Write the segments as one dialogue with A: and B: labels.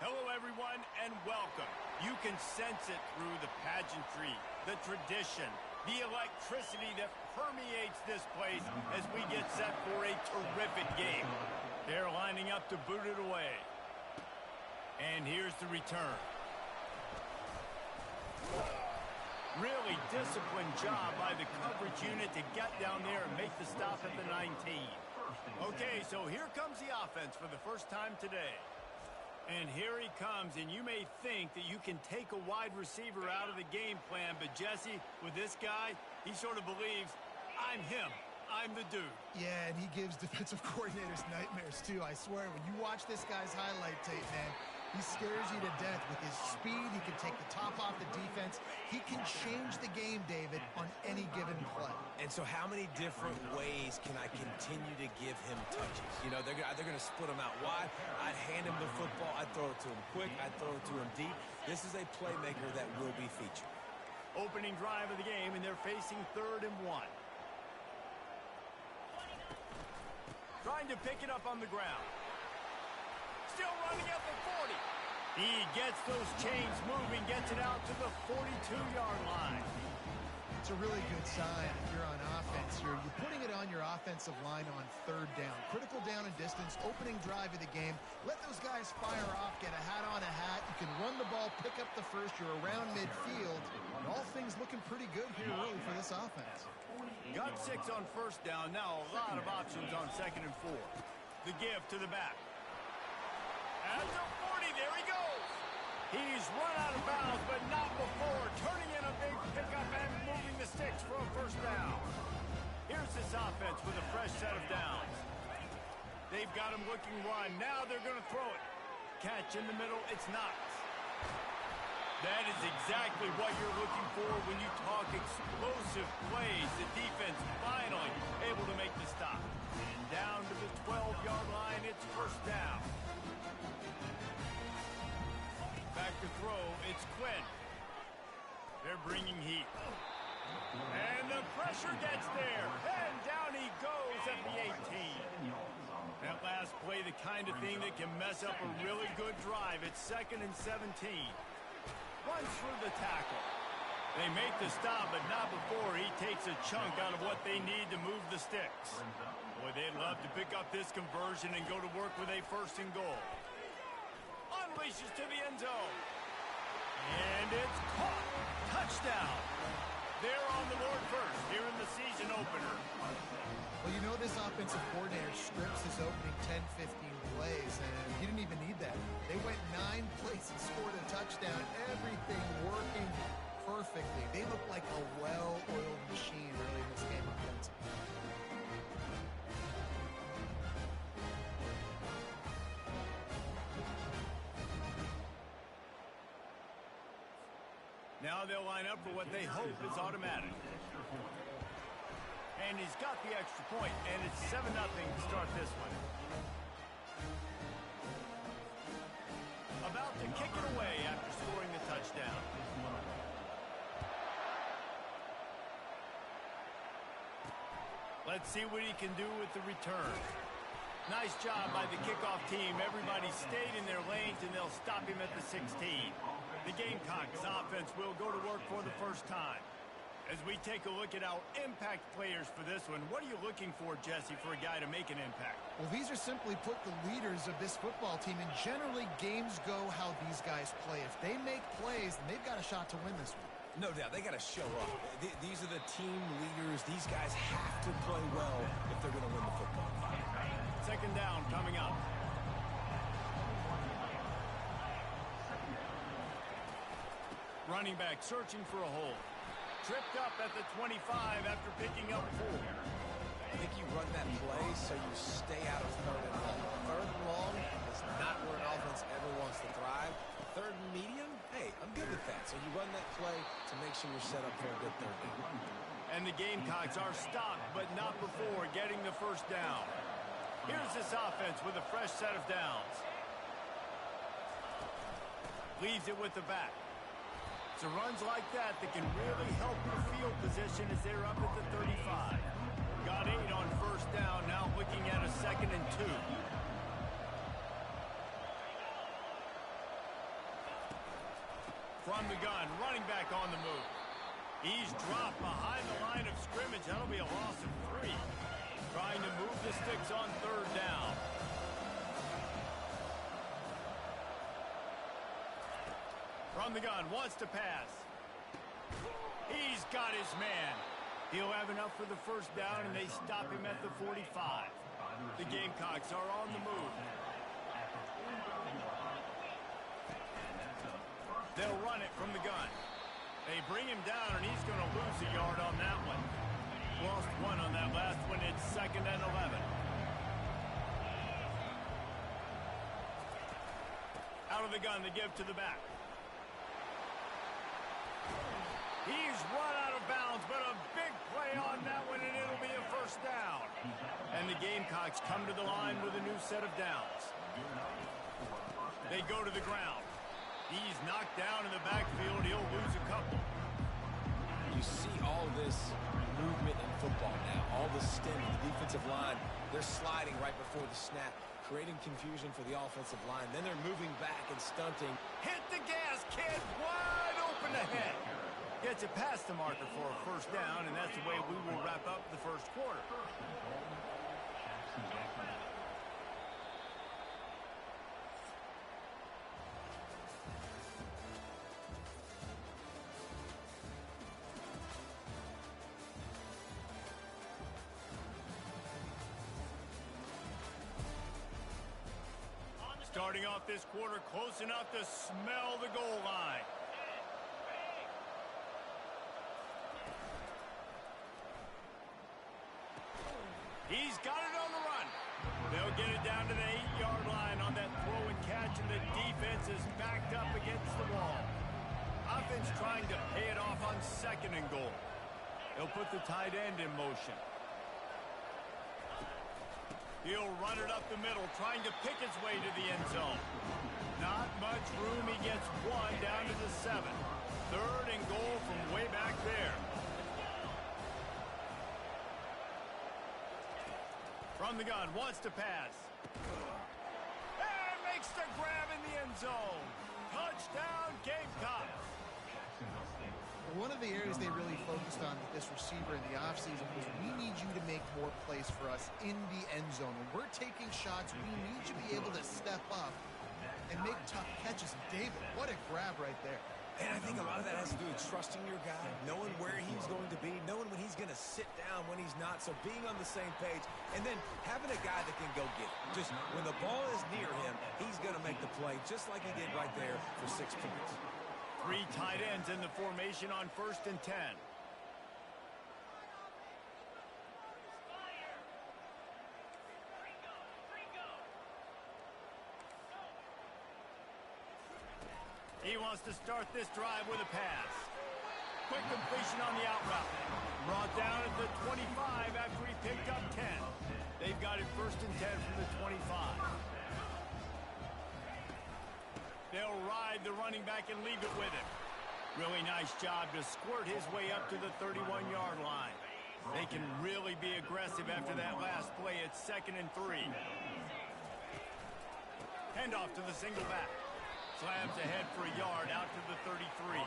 A: Hello, everyone, and welcome. You can sense it through the pageantry, the tradition, the electricity that permeates this place as we get set for a terrific game. They're lining up to boot it away. And here's the return. Really disciplined job by the coverage unit to get down there and make the stop at the 19. Okay, so here comes the offense for the first time today. And here he comes, and you may think that you can take a wide receiver out of the game plan, but Jesse, with this guy, he sort of believes, I'm him. I'm the dude.
B: Yeah, and he gives defensive coordinators nightmares, too. I swear, when you watch this guy's highlight tape, man, he scares you to death with his speed. He can take the top off the defense. He can change the game, David, on any given play.
C: And so how many different ways can I continue to give him touches? You know, they're going to split him out wide. I'd hand him the football. I'd throw it to him quick. I'd throw it to him deep. This is a playmaker that will be featured.
A: Opening drive of the game, and they're facing 3rd and 1. Trying to pick it up on the ground. Still running at the 40. He gets those chains moving, gets it out to the 42-yard line.
B: It's a really good sign if you're on offense here. You're putting it on your offensive line on 3rd down. Critical down and distance, opening drive of the game. Let those guys fire off, get a hat on a hat. You can run the ball, pick up the first. You're around midfield. And all things looking pretty good here early for this offense.
A: Got 6 on 1st down. Now a lot of options on 2nd and 4. The give to the back. At the 40, there he goes. He's run out of bounds, but not before. Turning in a big pickup and moving the sticks for a 1st down. Here's this offense with a fresh set of downs. They've got him looking run. Now they're going to throw it. Catch in the middle. It's Knox. That is exactly what you're looking for when you talk explosive plays. The defense finally able to make the stop. And down to the 12-yard line, it's 1st down. Back to throw, it's Quinn. They're bringing heat. And the pressure gets there. And down he goes at the 18. That last play, the kind of thing that can mess up a really good drive. It's 2nd and 17. Runs through the tackle. They make the stop, but not before he takes a chunk out of what they need to move the sticks. Boy, they'd love to pick up this conversion and go to work with a 1st and goal. Unleashes to the end zone. And it's caught. Touchdown. They're on the board first here in the season opener.
B: Well, you know this offensive coordinator strips his opening 10, 15 plays, and he didn't even need that. They went 9 plays and scored a touchdown. Everything working perfectly. They look like a well-oiled machine early in this game offensively.
A: Now they'll line up for what they hope is automatic. And he's got the extra point, and it's 7-0 to start this one. About to kick it away after scoring the touchdown. Let's see what he can do with the return. Nice job by the kickoff team. Everybody stayed in their lanes, and they'll stop him at the 16. The Gamecocks offense will go to work for the 1st time. As we take a look at our impact players for this one, what are you looking for, Jesse, for a guy to make an impact?
B: Well, these are simply put the leaders of this football team, and generally games go how these guys play. If they make plays, then they've got a shot to win this one.
C: No doubt. They got to show up. These are the team leaders. These guys have to play well if they're going to win the football.
A: 2nd down coming up. Running back searching for a hole. Tripped up at the 25 after picking up 4.
C: I think you run that play so you stay out of 3rd and long. 3rd and long is not where an offense ever wants to thrive. 3rd and medium, hey, I'm good with that. So you run that play to make sure you're set up for a good 3rd down.
A: And the Gamecocks are stopped, but not before getting the 1st down. Here's this offense with a fresh set of downs. Leaves it with the back. So runs like that can really help your field position as they're up at the 35. Got 8 on 1st down, now looking at a 2nd and 2. From the gun, running back on the move. He's dropped behind the line of scrimmage. That'll be a loss of 3. Trying to move the sticks on third down. From the gun, wants to pass. He's got his man. He'll have enough for the first down, and they stop him at the 45. The Gamecocks are on the move. They'll run it from the gun. They bring him down, and he's going to lose a yard on that one. Lost 1 on that last one. It's 2nd and 11. Out of the gun, they give to the back. He's run out of bounds, but a big play on that one, and it'll be a first down. And the Gamecocks come to the line with a new set of downs. They go to the ground. He's knocked down in the backfield. He'll lose a couple.
C: You see all this movement in football now. All the stem in the defensive line. They're sliding right before the snap, creating confusion for the offensive line. Then they're moving back and stunting.
A: Hit the gas, kid. Wide open ahead. Gets it past the marker for a first down, and that's the way we will wrap up the first quarter. Starting off this quarter close enough to smell the goal line. He's got it on the run. They'll get it down to the 8-yard line on that throw and catch, and the defense is backed up against the wall. Offense trying to pay it off on 2nd and goal. They'll put the tight end in motion. He'll run it up the middle, trying to pick his way to the end zone. Not much room. He gets 1 down to the 7. 3rd and goal from way back there. From the gun, wants to pass. And makes the grab in the end zone. Touchdown, Gamecocks.
B: One of the areas they really focused on with this receiver in the offseason was we need you to make more plays for us in the end zone. When we're taking shots, we need you to be able to step up and make tough catches. David, what a grab right there.
C: And I think a lot of that has to do with trusting your guy, knowing where he's going to be, knowing when he's going to sit down, when he's not. So being on the same page, and then having a guy that can go get it. Just when the ball is near him, he's going to make the play, just like he did right there for 6 points.
A: 3 tight ends in the formation on 1st and 10. He wants to start this drive with a pass. Quick completion on the out route. Brought down at the 25 after he picked up 10. They've got it 1st and 10 from the 25. They'll ride the running back and leave it with him. Really nice job to squirt his way up to the 31-yard line. They can really be aggressive after that last play. It's 2nd and 3. Handoff to the single back. Slams ahead for a yard out to the 33.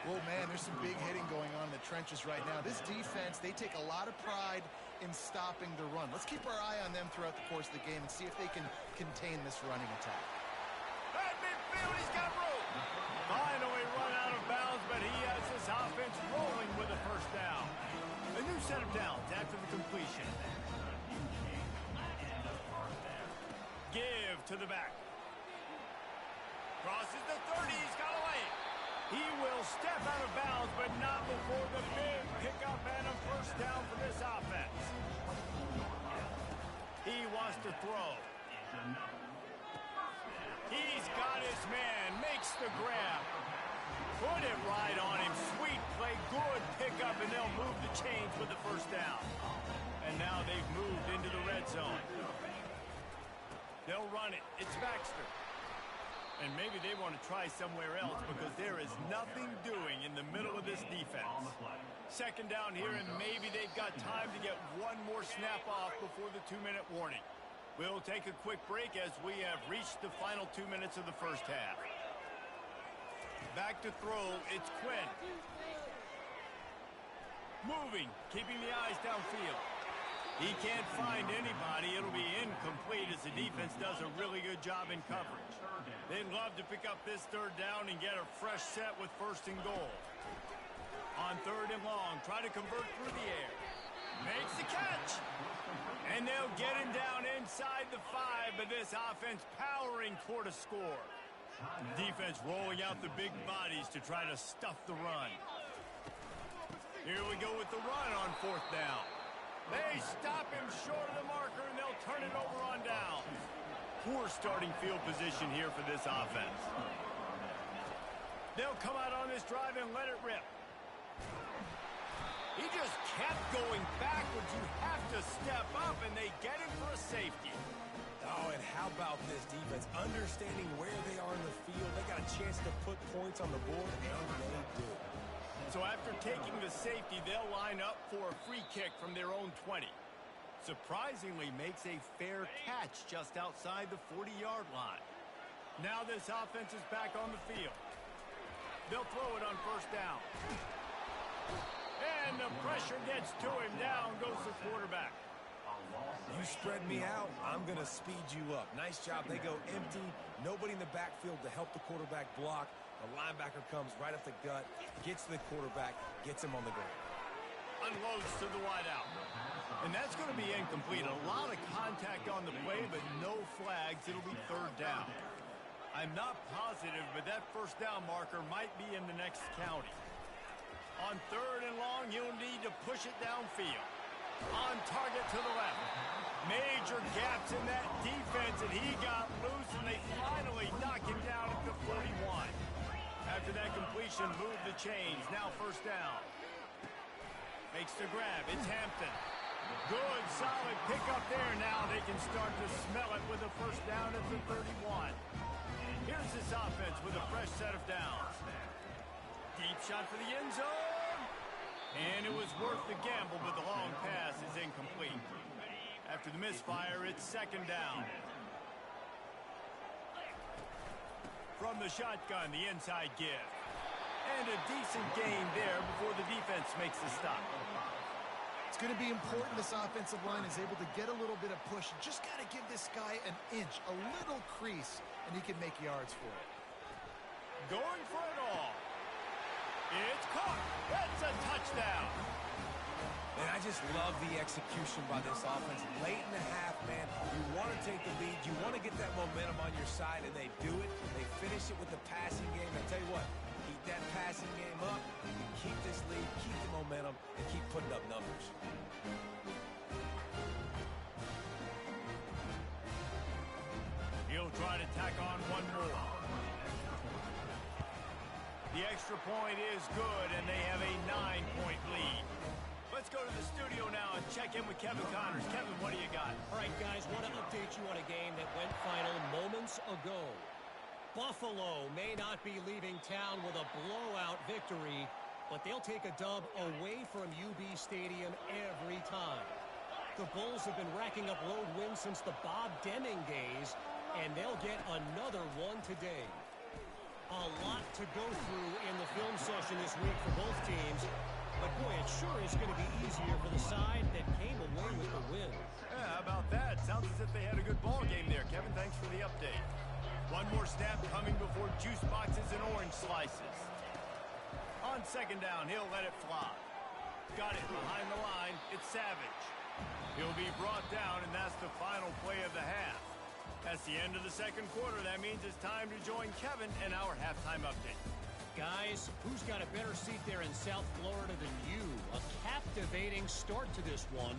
B: Well, man, there's some big hitting going on in the trenches right now. This defense, they take a lot of pride in stopping the run. Let's keep our eye on them throughout the course of the game and see if they can contain this running attack.
A: At midfield, he's got room. Finally run out of bounds, but he has his offense rolling with a first down. A new set of downs after the completion. Give to the back. Crosses the 30, he's got a lane. He will step out of bounds, but not before the big pickup and a first down for this offense. He wants to throw. He's got his man, makes the grab. Put it right on him, sweet play, good pickup, and they'll move the chains with the first down. And now they've moved into the red zone. They'll run it, it's Baxter. And maybe they want to try somewhere else because there is nothing doing in the middle of this defense. 2nd down here, and maybe they've got time to get one more snap off before the 2-minute warning. We'll take a quick break as we have reached the final 2 minutes of the first half. Back to throw, it's Quinn. Moving, keeping the eyes downfield. He can't find anybody. It'll be incomplete as the defense does a really good job in coverage. They'd love to pick up this third down and get a fresh set with first and goal. On third and long, try to convert through the air. Makes the catch. And they'll get him down inside the 5, but this offense powering toward a score. Defense rolling out the big bodies to try to stuff the run. Here we go with the run on fourth down. They stop him short of the marker, and they'll turn it over on down. Poor starting field position here for this offense. They'll come out on this drive and let it rip. He just kept going backwards. You have to step up, and they get him for a safety.
C: Oh, and how about this defense? Understanding where they are in the field. They got a chance to put points on the board, and they do.
A: So after taking the safety, they'll line up for a free kick from their own 20. Surprisingly makes a fair catch just outside the 40-yard line. Now this offense is back on the field. They'll throw it on first down. And the pressure gets to him. Down goes the quarterback.
C: You spread me out, I'm going to speed you up. Nice job. They go empty. Nobody in the backfield to help the quarterback block. The linebacker comes right up the gut, gets to the quarterback, gets him on the ground.
A: Unloads to the wideout. And that's going to be incomplete. A lot of contact on the play, but no flags. It'll be third down. I'm not positive, but that first down marker might be in the next county. On third and long, you'll need to push it downfield. On target to the left. Major gaps in that defense, and he got loose, and they finally knock him down at the 41. After that completion, move the chains. Now first down. Makes the grab. It's Hampton. Good, solid pickup there. Now they can start to smell it with a first down at the 31. Here's this offense with a fresh set of downs. Deep shot for the end zone. And it was worth the gamble, but the long pass is incomplete. After the misfire, it's second down. From the shotgun, the inside give. And a decent gain there before the defense makes the stop.
B: It's going to be important this offensive line is able to get a little bit of push. Just got to give this guy an inch, a little crease, and he can make yards for it.
A: Going for it all. It's caught. That's a touchdown.
C: And I just love the execution by this offense. Late in the half, man, you want to take the lead. You want to get that momentum on your side, and they do it. They finish it with the passing game. I tell you what, keep that passing game up. You keep this lead, keep the momentum, and keep putting up numbers.
A: He'll try to tack on one more. The extra point is good, and they have a 9-point lead. Let's go to the studio now and check in with Kevin Connors. Kevin, what do you got?
D: All right, guys, want to update you on a game that went final moments ago. Buffalo may not be leaving town with a blowout victory, but they'll take a dub away from UB Stadium every time. The Bulls have been racking up road wins since the Bob Deming days, and they'll get another one today. A lot to go through in the film session this week for both teams. But, boy, it sure is going to be easier for the side that came away with the win.
A: Yeah, how about that? Sounds as if they had a good ball game there. Kevin, thanks for the update. One more snap coming before juice boxes and orange slices. On second down, he'll let it fly. Got it behind the line. It's Savage. He'll be brought down, and that's the final play of the half. That's the end of the second quarter. That means it's time to join Kevin in our halftime update.
D: Guys, who's got a better seat there in South Florida than you? A captivating start to this one.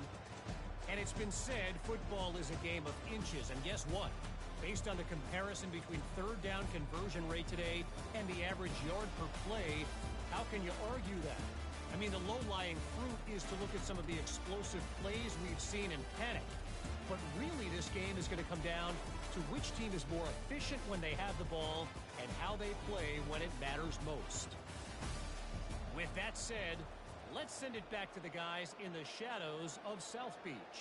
D: And it's been said football is a game of inches. And guess what? Based on the comparison between third down conversion rate today and the average yard per play, how can you argue that? I mean, the low-lying fruit is to look at some of the explosive plays we've seen in panic. But really, this game is going to come down to which team is more efficient when they have the ball and how they play when it matters most. With that said, let's send it back to the guys in the shadows of South Beach.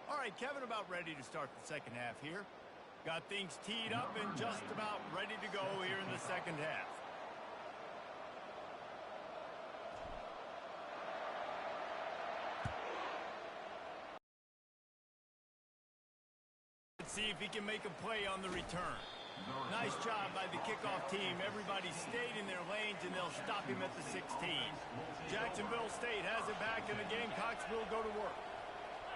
A: All right, Kevin, about ready to start the second half here. Got things teed up and just about ready to go here in the second half. see if he can make a play on the return. Nice job by the kickoff team. Everybody stayed in their lanes, and they'll stop him at the 16. Jacksonville State has it back, and the Gamecocks will go to work.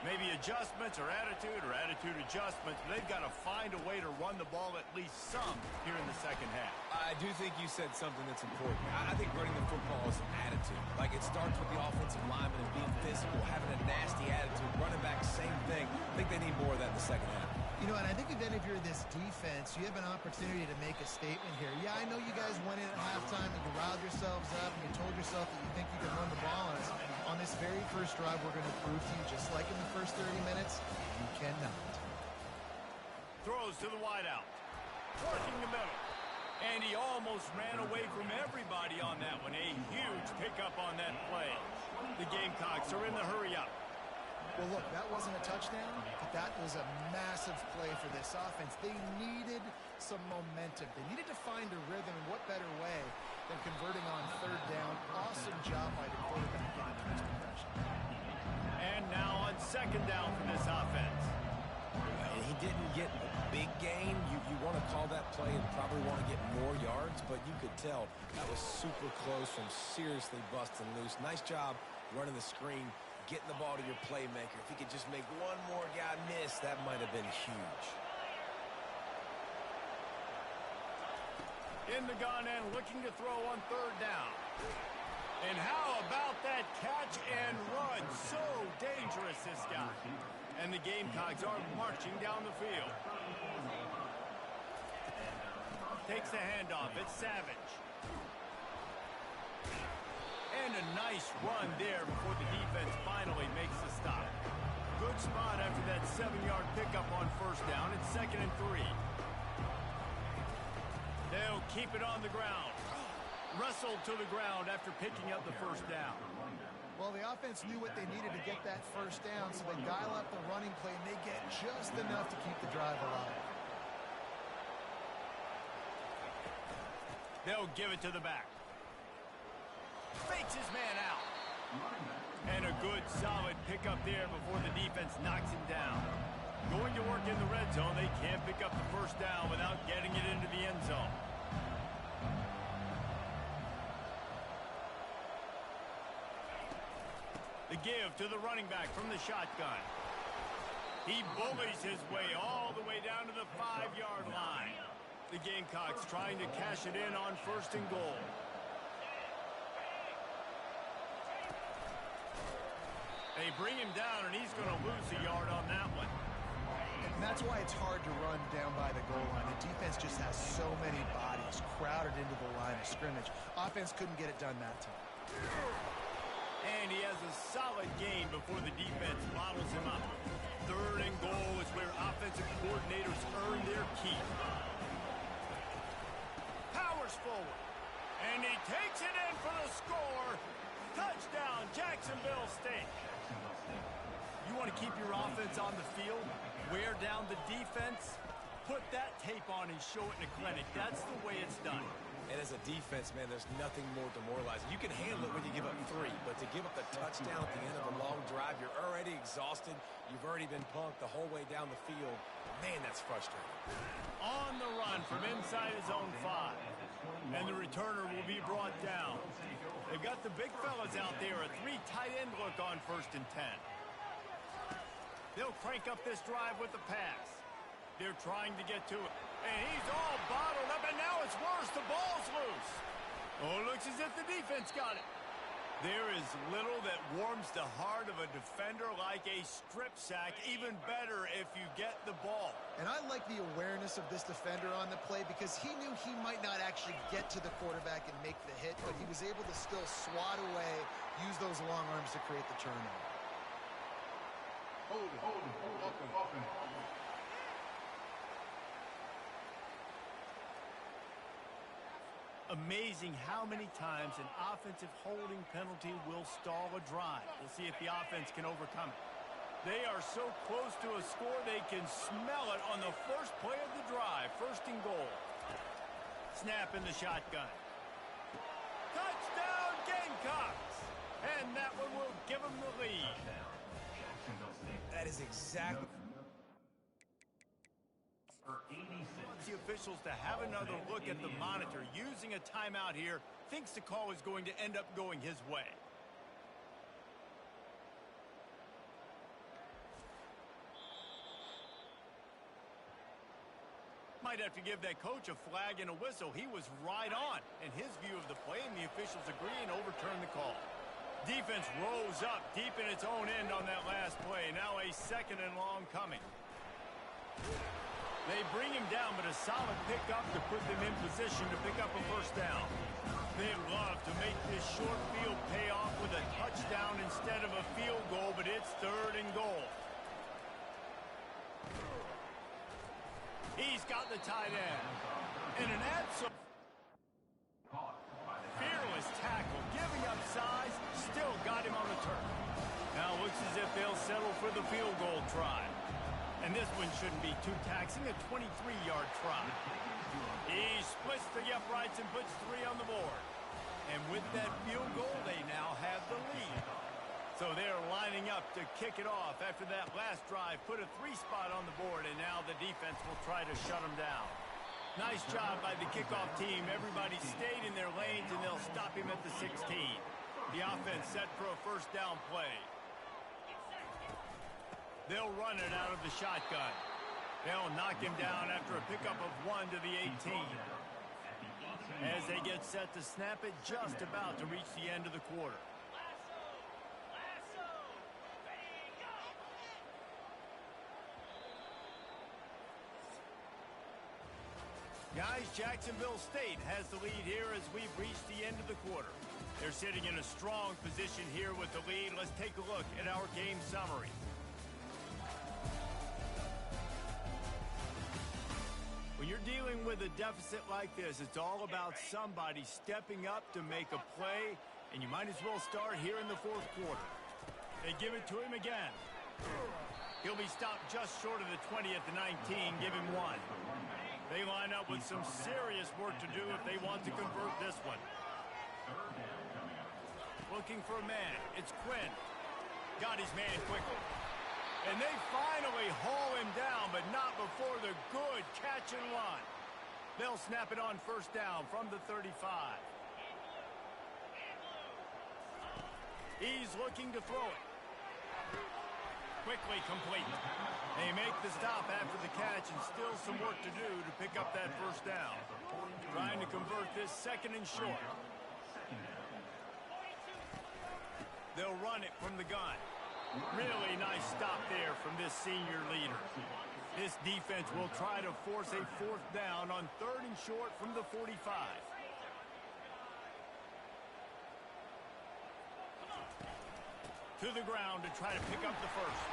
A: Maybe adjustments or attitude adjustments, but they've got to find a way to run the ball at least some here in the second half.
C: I do think you said something that's important. I think running the football is an attitude. Like, it starts with the offensive lineman and being physical, having a nasty attitude. Running back, same thing. I think they need more of that in the second half.
B: You know, and I think even if you're this defense, you have an opportunity to make a statement here. Yeah, I know you guys went in at halftime and you riled yourselves up and you told yourself that you think you can run the ball on us. On this very first drive, we're going to prove to you, just like in the first 30 minutes, you cannot.
A: Throws to the wideout. Working the middle. And he almost ran away from everybody on that one. A huge pickup on that play. The Gamecocks are in the hurry up.
B: Well, look, that wasn't a touchdown, but that was a massive play for this offense. They needed some momentum. They needed to find a rhythm, and what better way than converting on third down. Awesome job by the quarterback getting the next progression.
A: And now on second down for this offense.
C: And he didn't get a big gain. You want to call that play and probably want to get more yards, but you could tell that was super close from seriously busting loose. Nice job running the screen, getting the ball to your playmaker. If he could just make one more guy miss, that might have been huge.
A: In the gun and looking to throw on third down. And how about that catch and run? So dangerous, this guy. And the Gamecocks are marching down the field. Takes the handoff. It's Savage. And a nice run there before the defense finally makes the stop. Good spot after that 7-yard pickup on first down. It's 2nd and 3. They'll keep it on the ground. Wrestled to the ground after picking up the first down.
B: Well, the offense knew what they needed to get that first down, so they dial up the running play, and they get just enough to keep the drive alive.
A: They'll give it to the back. Fakes his man out. And a good, solid pickup there before the defense knocks him down. Going to work in the red zone. They can't pick up the first down without getting it into the end zone. The give to the running back from the shotgun. He bullies his way all the way down to the 5-yard line. The Gamecocks trying to cash it in on 1st and goal. They bring him down, and he's going to lose a yard on that one.
B: And that's why it's hard to run down by the goal line. The defense just has so many bodies crowded into the line of scrimmage. Offense couldn't get it done that time.
A: And he has a solid gain before the defense bottles him up. 3rd and goal is where offensive coordinators earn their keep. Powers forward. And he takes it in for the score. Touchdown, Jacksonville State. You want to keep your offense on the field? Wear down the defense? Put that tape on and show it in a clinic. That's the way it's done.
C: And as a defense, man, there's nothing more demoralizing. You can handle it when you give up 3, but to give up the touchdown at the end of a long drive, you're already exhausted. You've already been punked the whole way down the field. Man, that's frustrating.
A: On the run from inside his own 5. And the returner will be brought down. They've got the big fellas out there. A 3 tight end look on 1st and 10. They'll crank up this drive with the pass. They're trying to get to it. And he's all bottled up, and now it's worse. The ball's loose. Oh, it looks as if the defense got it. There is little that warms the heart of a defender like a strip sack. Even better if you get the ball.
B: And I like the awareness of this defender on the play because he knew he might not actually get to the quarterback and make the hit, but he was able to still swat away, use those long arms to create the turnover.
E: Hold it, open.
A: Amazing how many times an offensive holding penalty will stall a drive. We'll see if the offense can overcome it. They are so close to a score they can smell it on the first play of the drive. 1st and goal. Snap in the shotgun. Touchdown Gamecocks! And that one will give them the lead.
C: That is exactly...
A: Wants the officials to have another look at the monitor. Using a timeout here, thinks the call is going to end up going his way. Might have to give that coach a flag and a whistle. He was right on in his view of the play, and the officials agree and overturn the call. Defense rolls up deep in its own end on that last play. Now a 2nd and long coming. They bring him down, but a solid pickup to put them in position to pick up a 1st down. They'd love to make this short field pay off with a touchdown instead of a field goal, but it's 3rd and goal. He's got the tight end. And an absolute fearless tackle, giving up size, still got him on the turf. Now looks as if they'll settle for the field goal try. And this one shouldn't be too taxing, a 23-yard try. He splits the uprights and puts 3 on the board. And with that field goal, they now have the lead. So they're lining up to kick it off after that last drive. Put a 3 spot on the board, and now the defense will try to shut them down. Nice job by the kickoff team. Everybody stayed in their lanes, and they'll stop him at the 16. The offense set for a 1st down play. They'll run it out of the shotgun. They'll knock him down after a pickup of 1 to the 18. As they get set to snap it, just about to reach the end of the quarter. Guys, Jacksonville State has the lead here as we've reached the end of the quarter. They're sitting in a strong position here with the lead. Let's take a look at our game summary. When you're dealing with a deficit like this, it's all about somebody stepping up to make a play, and you might as well start here in the 4th quarter. They give it to him again. He'll be stopped just short of the 20 at the 19. Give him 1. They line up with some serious work to do if they want to convert this one. Looking for a man. It's Quinn. Got his man quickly. And they finally haul him down, but not before the good catch and run. They'll snap it on 1st down from the 35. He's looking to throw it. Quickly complete. They make the stop after the catch, and still some work to do to pick up that 1st down. Trying to convert this 2nd and short. They'll run it from the gun. Really nice stop there from this senior leader. This defense will try to force a 4th down on 3rd and short from the 45. To the ground to try to pick up the 1st.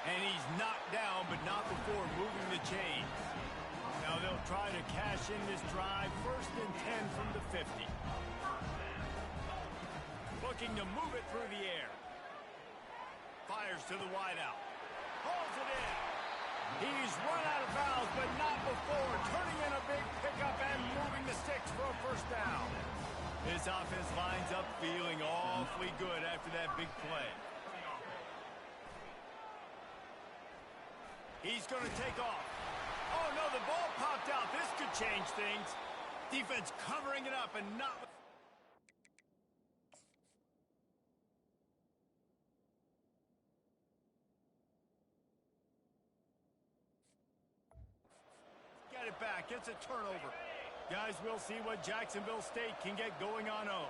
A: And he's knocked down, but not before moving the chains. Now they'll try to cash in this drive. 1st and 10 from the 50. Looking to move it through the air. Fires to the wideout. Pulls it in. He's run out of bounds, but not before turning in a big pickup and moving the sticks for a 1st down. This offense lines up feeling awfully good after that big play. He's going to take off. Oh, no, the ball popped out. This could change things. Defense covering it up and not... Get it back. It's a turnover. Guys, we'll see what Jacksonville State can get going on 0.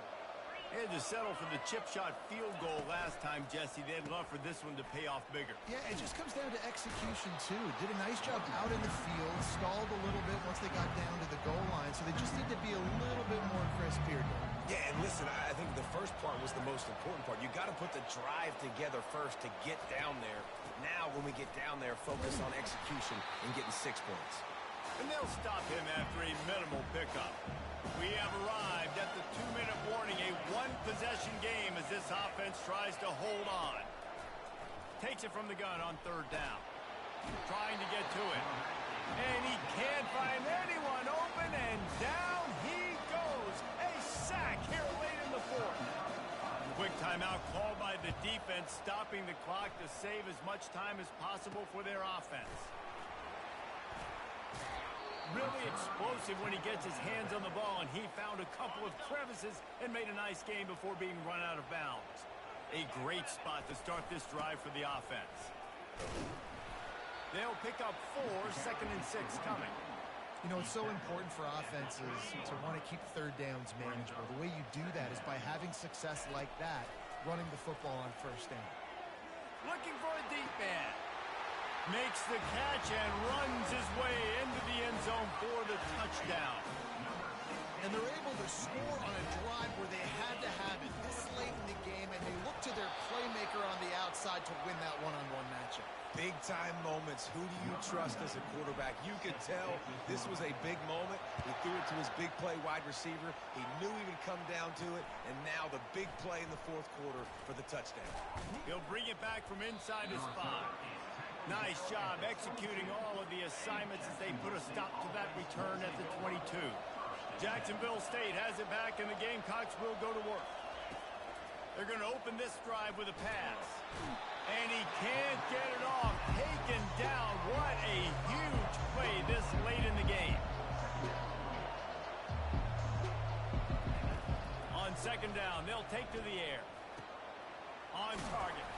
A: They had to settle for the chip shot field goal last time, Jesse. They'd love for this one to pay off bigger.
B: Yeah, it just comes down to execution, too. Did a nice job out in the field, stalled a little bit once they got down to the goal line, so they just need to be a little bit more crisp here.
C: Yeah, and listen, I think the first part was the most important part. You got to put the drive together first to get down there. Now, when we get down there, focus on execution and getting 6 points.
A: And they'll stop him after a minimal pickup. We have arrived at the 2-minute warning, a 1-possession game as this offense tries to hold on. Takes it from the gun on 3rd down. Trying to get to it. And he can't find anyone open, and down he goes. A sack here late in the 4th. Quick timeout called by the defense, stopping the clock to save as much time as possible for their offense. really explosive when he gets his hands on the ball, and he found a couple of crevices and made a nice game before being run out of bounds. A great spot to start this drive for the offense. They'll pick up 4, 2nd and 6 coming.
B: You know, it's so important for offenses to want to keep third downs manageable. The way you do that is by having success like that, running the football on first down.
A: Looking for a deep man. Makes the catch and runs his way into the end zone for the touchdown.
B: And they're able to score on a drive where they had to have it this late in the game, and they look to their playmaker on the outside to win that one-on-one matchup.
C: Big-time moments. Who do you trust as a quarterback? You could tell this was a big moment. He threw it to his big play wide receiver. He knew he would come down to it, and now the big play in the fourth quarter for the touchdown.
A: He'll bring it back from inside his 5. Nice job executing all of the assignments as they put a stop to that return at the 22. Jacksonville State has it back, and the Gamecocks will go to work. They're going to open this drive with a pass. And he can't get it off. Taken down. What a huge play this late in the game. On 2nd down, they'll take to the air. On target.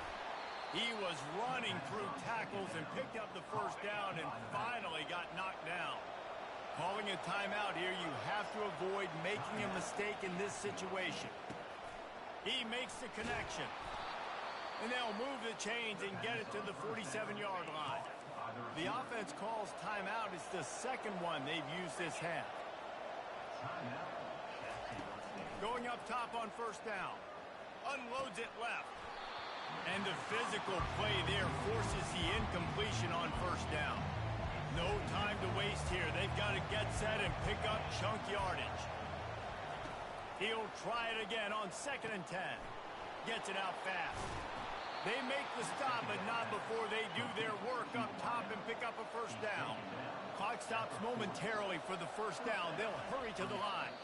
A: He was running through tackles and picked up the first down and finally got knocked down. Calling a timeout here, you have to avoid making a mistake in this situation. He makes the connection. And they'll move the chains and get it to the 47-yard line. The offense calls timeout. It's the second one they've used this half. Going up top on first down. Unloads it left. And the physical play there forces the incompletion on first down. No time to waste here. They've got to get set and pick up chunk yardage. He'll try it again on 2nd and 10. Gets it out fast. They make the stop, but not before they do their work up top and pick up a first down. Clock stops momentarily for the first down. They'll hurry to the line.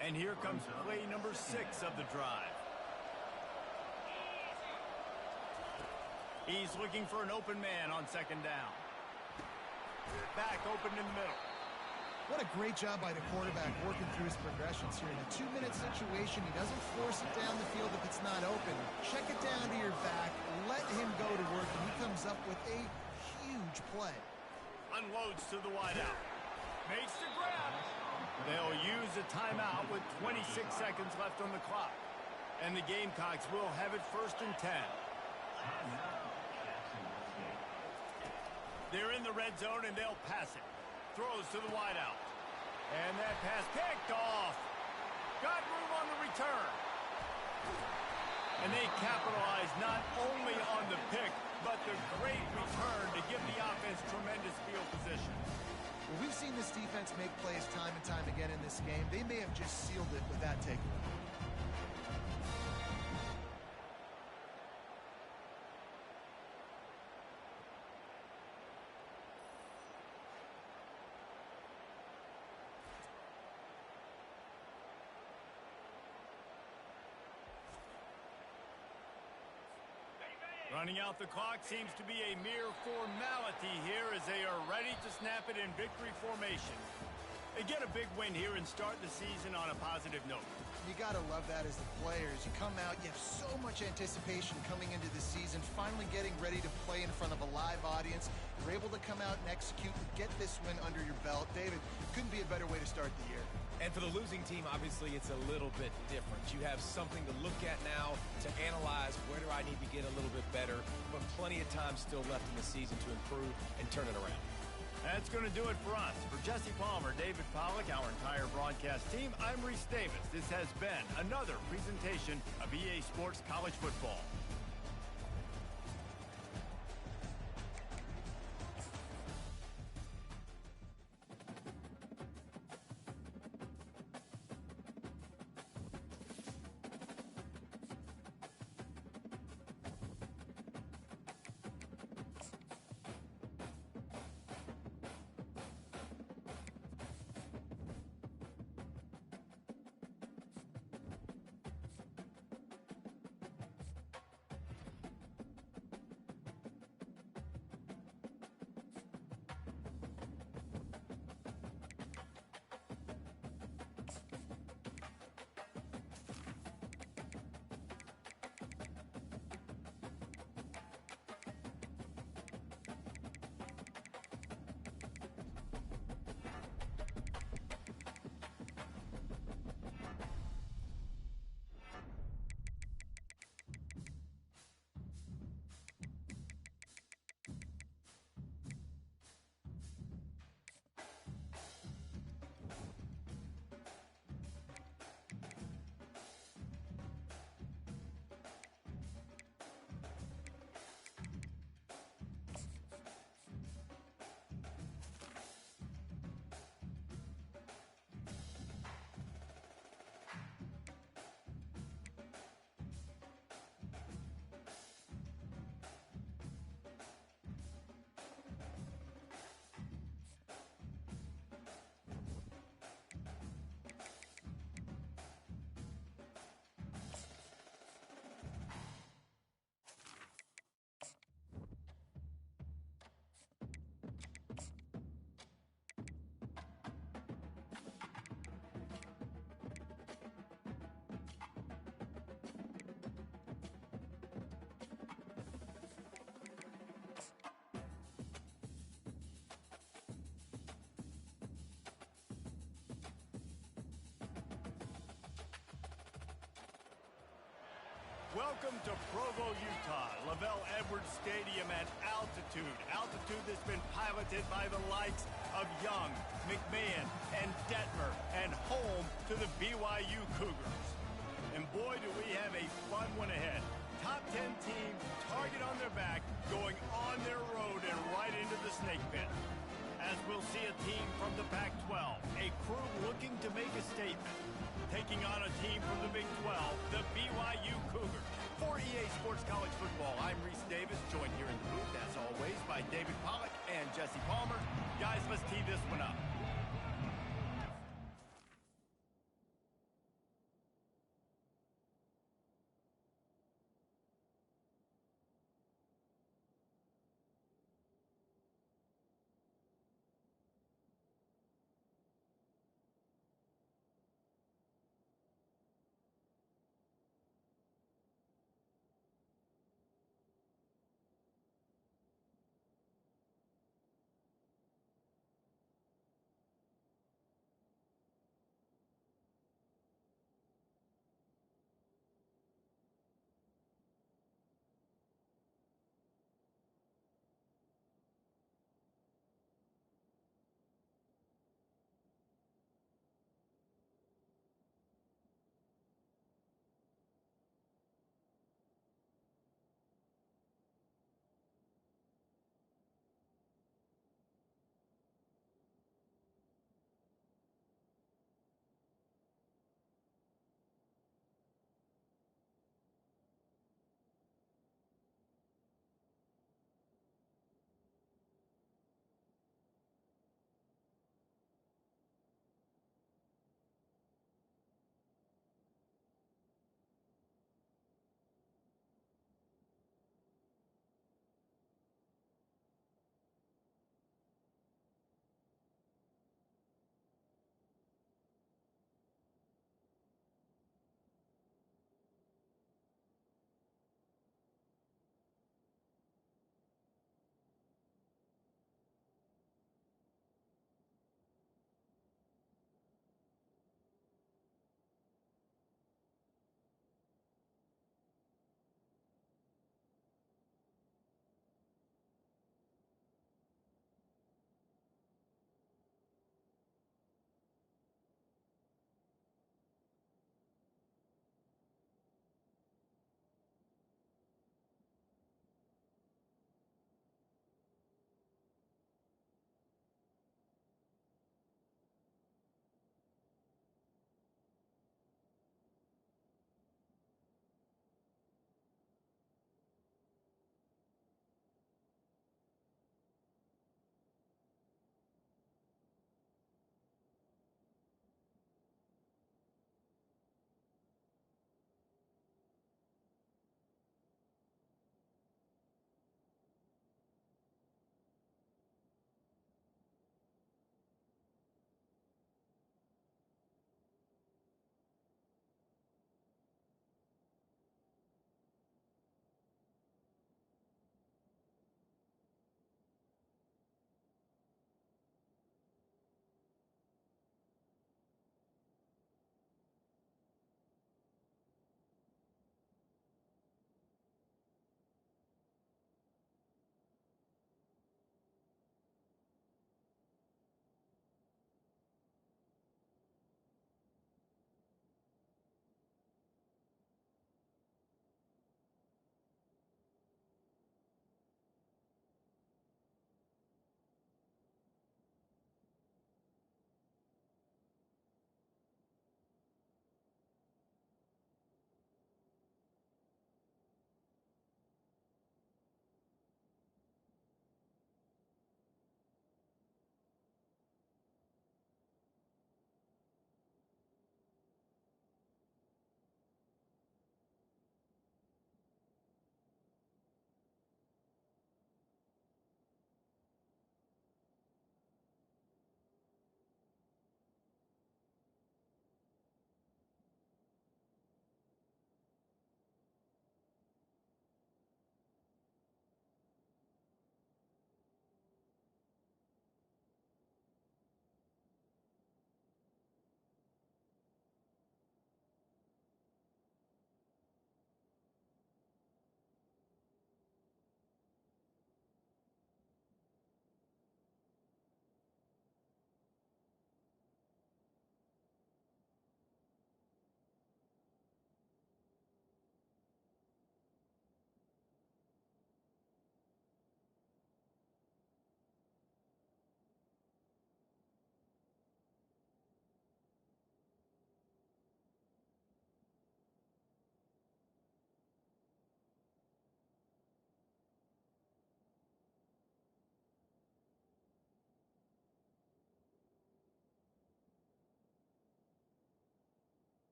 A: And here comes play number 6 of the drive. He's looking for an open man on 2nd down. Back open in the middle.
B: What a great job by the quarterback working through his progressions here. In a 2-minute situation, he doesn't force it down the field if it's not open. Check it down to your back, let him go to work, and he comes up with a huge play.
A: Unloads to the wideout. Makes the grab. They'll use a timeout with 26 seconds left on the clock. And the Gamecocks will have it 1st and 10. They're in the red zone, and they'll pass it. Throws to the wideout. And that pass picked off. Got room on the return. And they capitalize not only on the pick, but the great return to give the offense tremendous field position.
B: Well, we've seen this defense make plays time and time again in this game. They may have just sealed it with that takeaway.
A: Running out the clock seems to be a mere formality here as they are ready to snap it in victory formation. They get a big win here and start the season on a positive note.
B: You got to love that as the players. You come out, you have so much anticipation coming into the season, finally getting ready to play in front of a live audience. You're able to come out and execute and get this win under your belt. David, couldn't be a better way to start the year.
C: And for the losing team, obviously, it's a little bit different. You have something to look at now to analyze where do I need to get a little bit better, but plenty of time still left in the season to improve and turn it around.
A: That's going to do it for us. For Jesse Palmer, David Pollack, our entire broadcast team, I'm Reese Davis. This has been another presentation of EA Sports College Football. Welcome to Provo, Utah, Lavelle Edwards Stadium at altitude. Altitude that's been piloted by the likes of Young, McMahon, and Detmer, and home to the BYU Cougars. And boy, do we have a fun one ahead. Top 10 team, target on their back, going on their road and right into the snake pit. As we'll see a team from the Pac-12, a crew looking to make a statement. Taking on a team from the Big 12, the BYU Cougars. For EA Sports College Football, I'm Reese Davis, joined here in the booth, as always, by David Pollack and Jesse Palmer. Guys, let's tee this one up.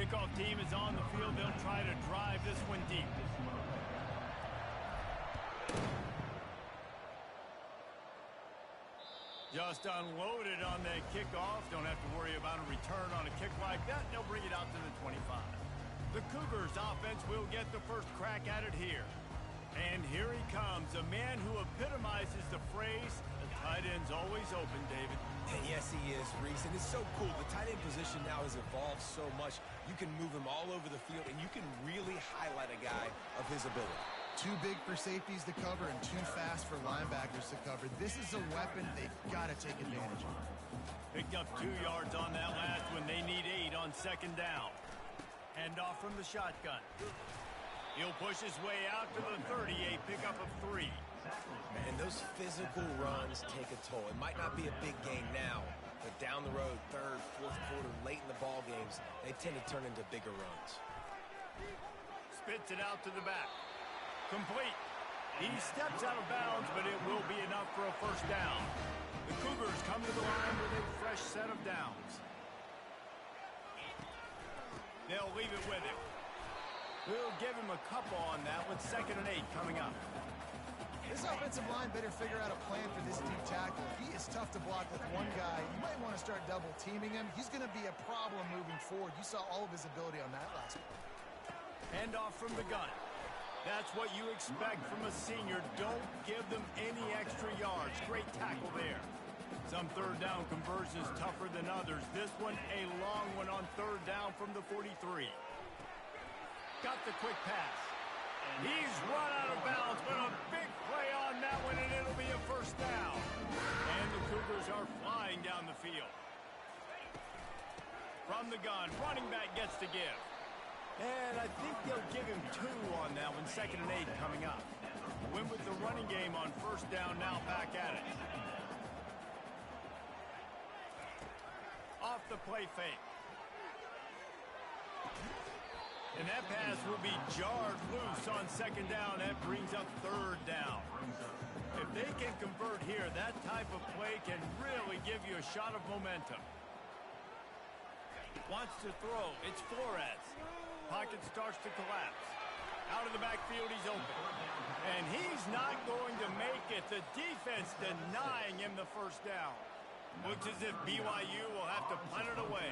A: Kickoff team is on the field. They'll try to drive this one deep. Just unloaded on that kickoff. Don't have to worry about a return on a kick like that. They'll bring it out to the 25. The Cougars offense will get the first crack at it here. And here he comes, a man who epitomizes the phrase, the tight end's always open, David.
C: And yes, he is, Reese. And it's so cool. The tight end position now has evolved so much. You can move him all over the field, and you can really highlight a guy of his ability.
B: Too big for safeties to cover and too fast for linebackers to cover. This is a weapon they've got to take advantage of.
A: Picked up 2 yards on that last one. They need 8 on second down. Hand off from the shotgun. He'll push his way out to the 30, a pickup of 3.
C: And those physical runs take a toll. It might not be a big game now, but down the road, third, fourth quarter, late in the ball games, they tend to turn into bigger runs.
A: Spits it out to the back. Complete. He steps out of bounds, but it will be enough for a first down. The Cougars come to the line with a fresh set of downs. They'll leave it with him. We'll give him a couple on that with 2nd and 8 coming up.
B: This offensive line better figure out a plan for this deep tackle. He is tough to block with one guy. You might want to start double teaming him. He's going to be a problem moving forward. You saw all of his ability on that last one.
A: Hand off from the gun. That's what you expect from a senior. Don't give them any extra yards. Great tackle there. Some third down conversions tougher than others. This one, a long one on third down from the 43. Got the quick pass. He's run out of bounds, but a big play on that one, and it'll be a first down. And the Cougars are flying down the field. From the gun, running back gets to give. And I think they'll give him 2 on that one, 2nd and 8 coming up. Win with the running game on first down, now back at it. Off the play fake. And that pass will be jarred loose on second down. That brings up third down. If they can convert here, that type of play can really give you a shot of momentum. Wants to throw. It's Flores. Pocket starts to collapse. Out of the backfield, he's open. And he's not going to make it. The defense denying him the first down. Looks as if BYU will have to punt it away.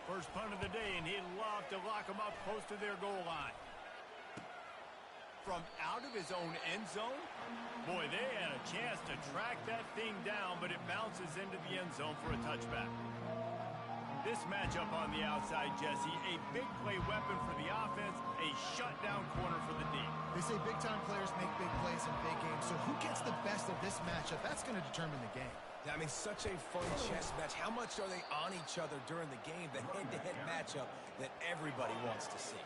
A: First punt of the day, and he'd love to lock them up close to their goal line. From out of his own end zone, boy, they had a chance to track that thing down, but it bounces into the end zone for a touchback. This matchup on the outside, Jesse, a big play weapon for the offense, a shutdown corner for the D.
B: They say big-time players make big plays in big games, so who gets the best of this matchup? That's going to determine the game.
C: I mean, such a fun chess match. How much are they on each other during the game? The head-to-head matchup that everybody wants to see.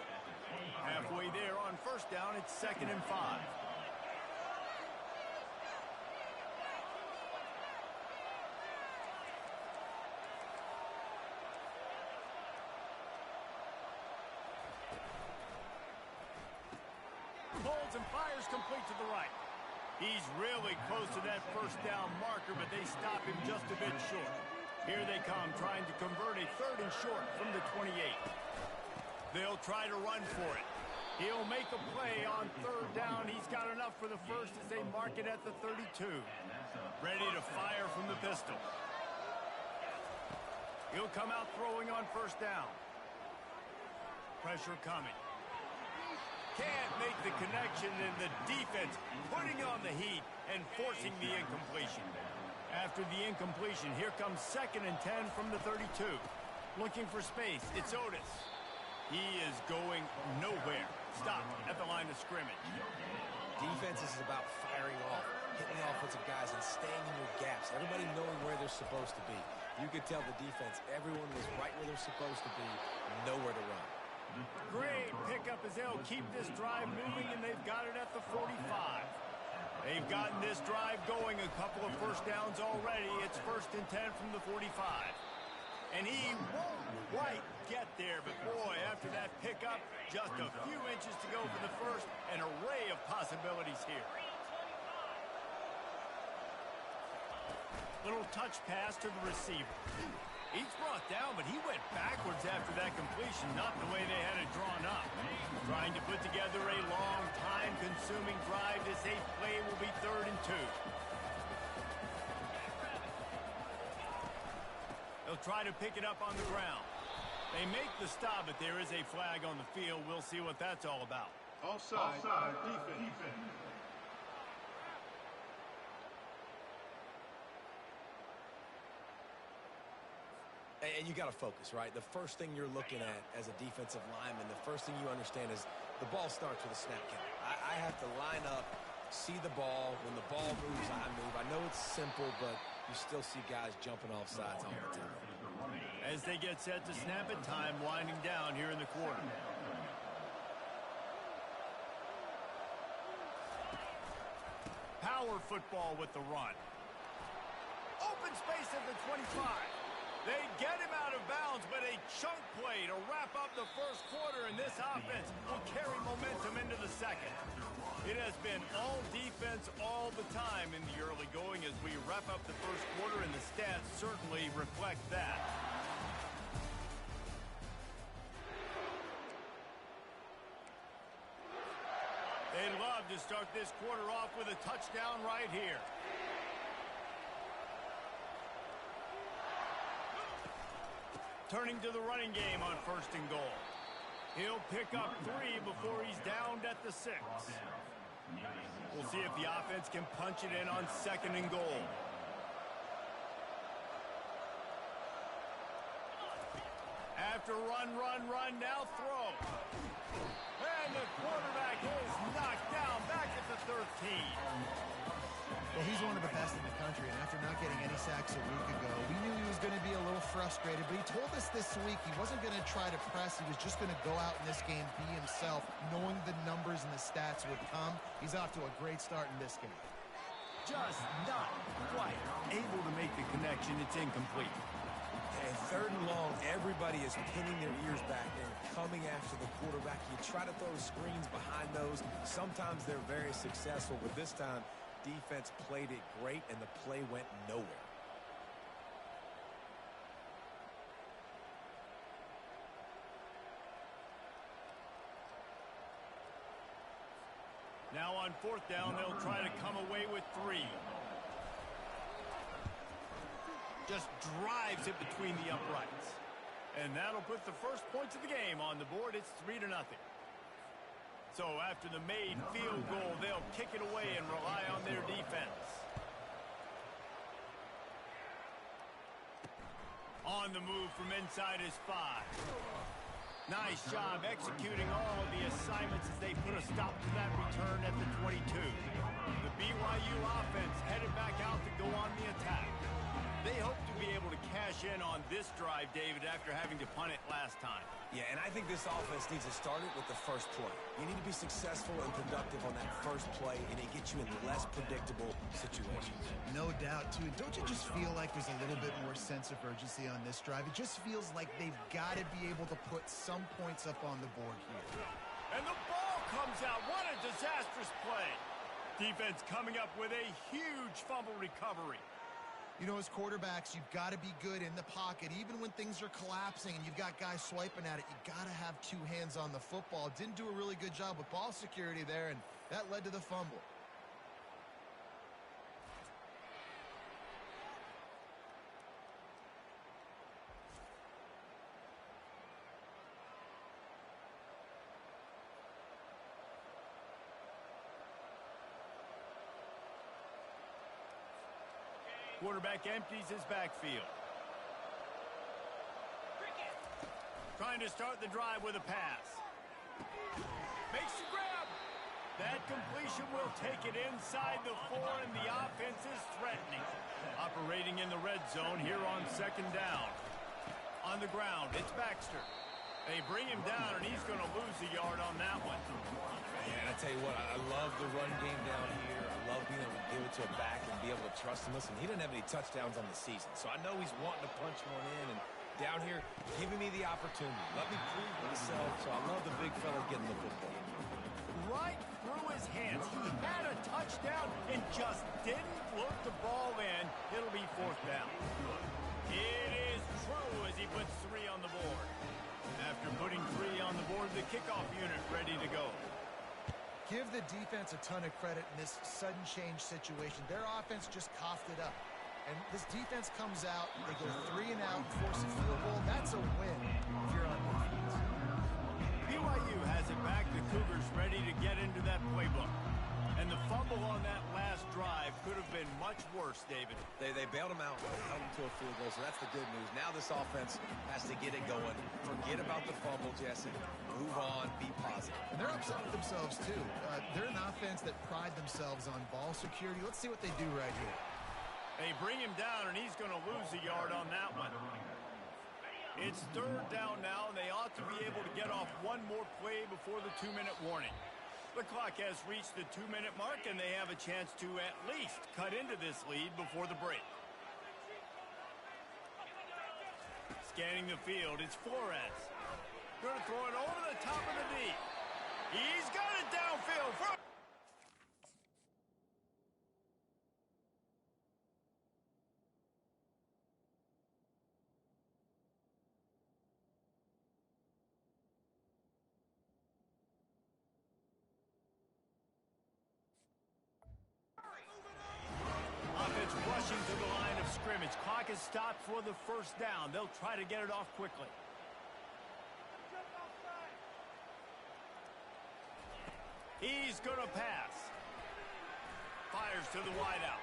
A: Halfway there on first down, it's 2nd and 5. Holds and fires complete to the right. He's really close to that first down marker, but they stop him just a bit short. Here they come, trying to convert a 3rd and short from the 28. They'll try to run for it. He'll make a play on 3rd down. He's got enough for the first as they mark it at the 32. Ready to fire from the pistol. He'll come out throwing on first down. Pressure coming. Can't make the connection, and the defense putting on the heat and forcing the incompletion. After the incompletion, here comes 2nd and 10 from the 32. Looking for space, it's Otis. He is going nowhere. Stopped at the line of scrimmage.
C: Defense is about firing off, hitting the offensive guys, and staying in your gaps. Everybody knowing where they're supposed to be. You could tell the defense, everyone was right where they're supposed to be, nowhere to run.
A: Great pickup as they'll keep this drive moving, and they've got it at the 45. They've gotten this drive going, a couple of first downs already. It's 1st and 10 from the 45. And he won't quite get there, but boy, after that pickup, just a few inches to go for the first. An array of possibilities here. Little touch pass to the receiver. He's brought down, but he went backwards after that completion, not the way they had it drawn up. Trying to put together a long, time-consuming drive. This 8th play will be 3rd and 2. They'll try to pick it up on the ground. They make the stop, but there is a flag on the field. We'll see what that's all about.
E: Offside. Defense.
C: And you got to focus, right? The first thing you're looking at as a defensive lineman, the first thing you understand is the ball starts with a snap count. I have to line up, see the ball. When the ball moves, I move. I know it's simple, but you still see guys jumping off sides all the time.
A: As they get set to snap it, time winding down here in the quarter. Power football with the run. Open space at the 25. They get him out of bounds, but a chunk play to wrap up the first quarter, and this offense will carry momentum into the second. It has been all defense all the time in the early going as we wrap up the first quarter, and the stats certainly reflect that. They'd love to start this quarter off with a touchdown right here. Turning to the running game on 1st and goal. He'll pick up 3 before he's downed at the 6. We'll see if the offense can punch it in on 2nd and goal. After run, now throw. And the quarterback is knocked down back at the 13.
B: Well, he's one of the best in the country, and after not getting any sacks a week ago, we knew he was going to be a little frustrated, but he told us this week he wasn't going to try to press. He was just going to go out in this game, be himself, knowing the numbers and the stats would come. He's off to a great start in this game.
A: Just not quite able to make the connection. It's incomplete.
C: And 3rd and long, everybody is pinning their ears back and coming after the quarterback. You try to throw screens behind those. Sometimes they're very successful, but this time, defense played it great, and the play went nowhere.
A: Now on 4th down, they'll try to come away with 3. Just drives it between the uprights. And that'll put the first points of the game on the board. It's 3-0. So after the made field goal, they'll kick it away and rely on their defense. On the move from inside his 5. Nice job executing all of the assignments as they put a stop to that return at the 22. The BYU offense headed back out to go on the attack. They hope to be able to cash in on this drive, David, after having to punt it last time.
C: Yeah, and I think this offense needs to start it with the first play. You need to be successful and productive on that first play, and it gets you in less predictable situations.
B: No doubt, too. Don't you just feel like there's a little bit more sense of urgency on this drive? It just feels like they've got to be able to put some points up on the board here.
A: And the ball comes out. What a disastrous play. Defense coming up with a huge fumble recovery.
B: You know, as quarterbacks, you've got to be good in the pocket. Even when things are collapsing and you've got guys swiping at it, you got to have 2 hands on the football. Didn't do a really good job with ball security there, and that led to the fumble.
A: Quarterback empties his backfield. Trying to start the drive with a pass. Makes the grab. That completion will take it inside the 4, and the offense is threatening. Operating in the red zone here on 2nd down. On the ground, it's Baxter. They bring him down, and he's going to lose a yard on that one.
C: And I tell you what, I love the run game down here. I love being able to give it to a back and be able to trust him. Listen, he didn't have any touchdowns on the season, so I know he's wanting to punch one in. And down here, giving me the opportunity. Let me prove myself, so I love the big fella getting the football.
A: Right through his hands. He had a touchdown and just didn't look the ball in. It'll be 4th down. It is true. he puts 3 on the board. After putting 3 on the board, the kickoff unit ready to go.
B: Give the defense a ton of credit in this sudden change situation. Their offense just coughed it up. And this defense comes out, they go 3 and out, force a field goal. That's a win if you're on defense.
A: BYU has it back. The Cougars ready to get into that playbook. And the fumble on that last drive could have been much worse, David.
C: They bailed him out, held him to a field goal, so that's the good news. Now this offense has to get it going. Forget about the fumble, Jesse. Move on, be positive.
B: And they're upset with themselves, too. They're an offense that pride themselves on ball security. Let's see what they do right here.
A: They bring him down, and he's going to lose a yard on that one. It's 3rd down now, and they ought to be able to get off one more play before the 2-minute warning. The clock has reached the 2-minute mark, and they have a chance to at least cut into this lead before the break. Scanning the field, it's Flores. Going to throw it over the top of the D. He's got it downfield. Offense rushing to the line of scrimmage. Clock is stopped for the 1st down. They'll try to get it off quickly. He's going to pass. Fires to the wideout.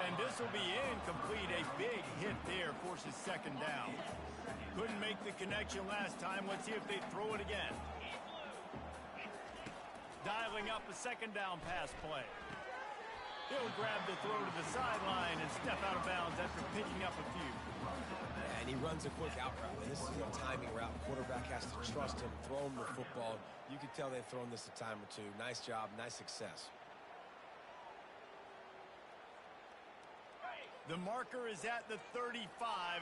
A: And this will be incomplete. A big hit there forces 2nd down. Couldn't make the connection last time. Let's see if they throw it again. Dialing up a 2nd down pass play. He'll grab the throw to the sideline and step out of bounds after picking up a few.
C: And he runs a quick out route, and this is a timing route. Quarterback has to trust him, throw him the football. You can tell they've thrown this a time or two. Nice job, nice success.
A: The marker is at the 35,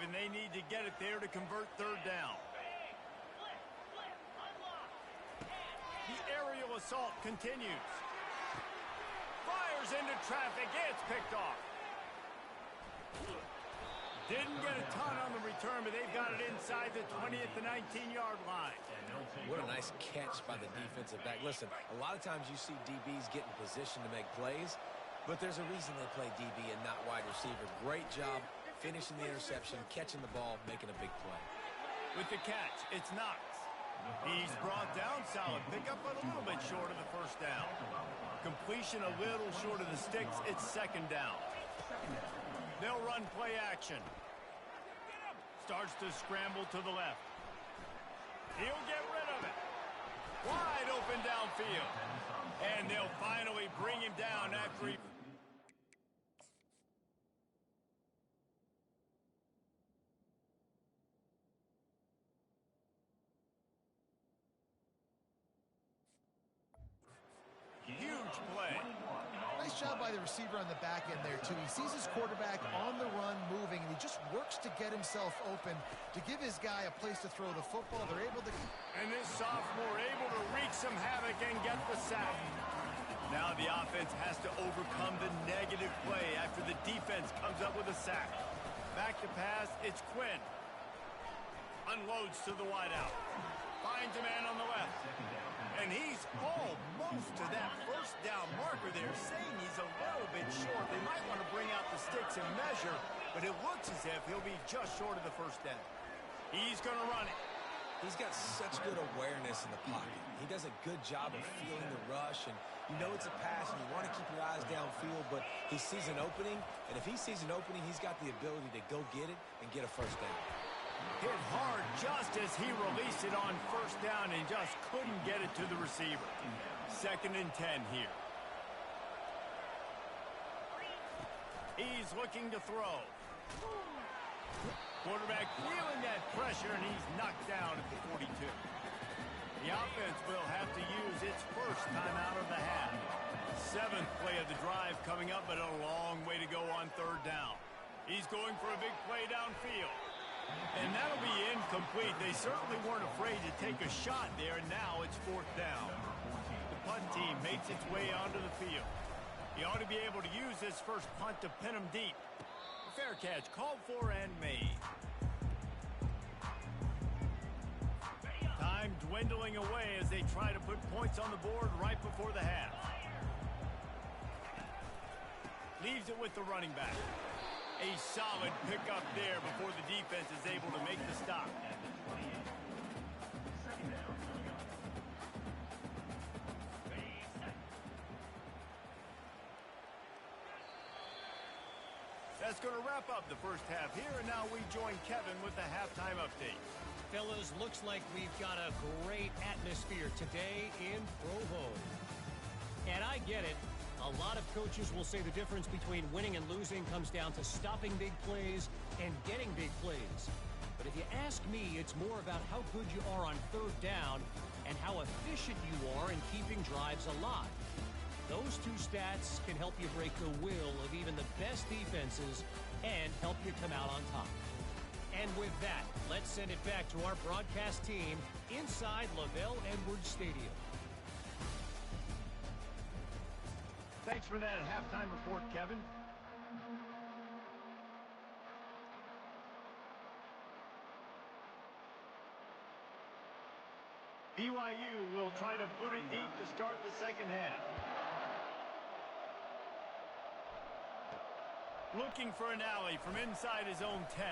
A: and they need to get it there to convert 3rd down. The aerial assault continues. Fires into traffic. It's picked off. Didn't get a ton on the return, but they've got it inside the 20 at the 19-yard line.
C: What a nice catch by the defensive back. Listen, a lot of times you see DBs get in position to make plays, but there's a reason they play DB and not wide receiver. Great job finishing the interception, catching the ball, making a big play.
A: With the catch, it's Knox. He's brought down, solid pickup, but a little bit short of the 1st down. Completion a little short of the sticks. It's 2nd down. They'll run play action. Starts to scramble to the left. He'll get rid of it. Wide open downfield. And they'll finally bring him down after he... Huge play.
B: Nice job by the receiver on the back end there, too. He sees his quarterback on the run moving, and he just works to get himself open to give his guy a place to throw the football. They're able to...
A: And this sophomore able to wreak some havoc and get the sack. Now the offense has to overcome the negative play after the defense comes up with a sack. Back to pass, it's Quinn. Unloads to the wideout. Finds a man on the left. And he's almost to that 1st down marker there, saying he's a little bit short. They might want to bring out the sticks and measure, but it looks as if he'll be just short of the 1st down. He's going to run it.
C: He's got such good awareness in the pocket. He does a good job of feeling the rush, and you know it's a pass, and you want to keep your eyes downfield, but he sees an opening, and if he sees an opening, he's got the ability to go get it and get a 1st down.
A: Hit hard just as he released it on 1st down and just couldn't get it to the receiver. 2nd and 10 here. He's looking to throw. Quarterback feeling that pressure, and he's knocked down at the 42. The offense will have to use its 1st timeout of the half. 7th play of the drive coming up, but a long way to go on 3rd down. He's going for a big play downfield. And that'll be incomplete. They certainly weren't afraid to take a shot there, and now it's 4th down. The punt team makes its way onto the field. He ought to be able to use this 1st punt to pin him deep. Fair catch called for and made. dwindling away as they try to put points on the board right before the half. Leaves it with the running back. A solid pickup there before the defense is able to make the stop. That's going to wrap up the first half here, and now we join Kevin with the halftime update.
D: Fellas, looks like we've got a great atmosphere today in Provo. And I get it. A lot of coaches will say the difference between winning and losing comes down to stopping big plays and getting big plays. But if you ask me, it's more about how good you are on third down and how efficient you are in keeping drives alive. Those two stats can help you break the will of even the best defenses and help you come out on top. And with that, let's send it back to our broadcast team inside LaVell Edwards Stadium.
A: Thanks for that halftime report, Kevin. BYU will try to put it deep to start the second half. Looking for an alley from inside his own 10.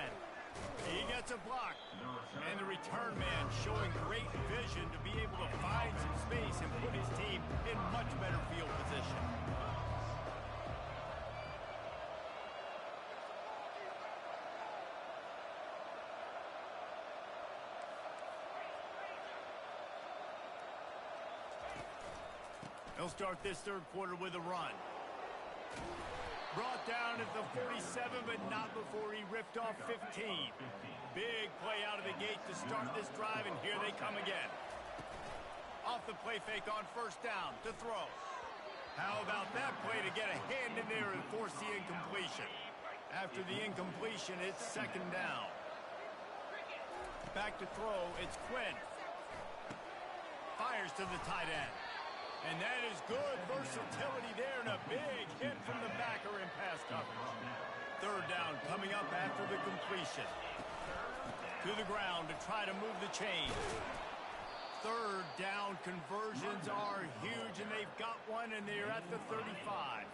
A: He gets a block. And the return man showing great vision to be able to find some space and put his team in much better field position. He'll start this third quarter with a run. Brought down at the 47, but not before he ripped off 15. Big play out of the gate to start this drive, and here they come again. Off the play fake on first down to throw. How about that play to get a hand in there and force the incompletion? After the incompletion, it's second down. Back to throw, it's Quinn. Fires to the tight end. And that is good versatility there, and a big hit from the backer in pass coverage. Third down coming up after the completion. To the ground to try to move the chain. Third down conversions are huge, and they've got one, and they're at the 35.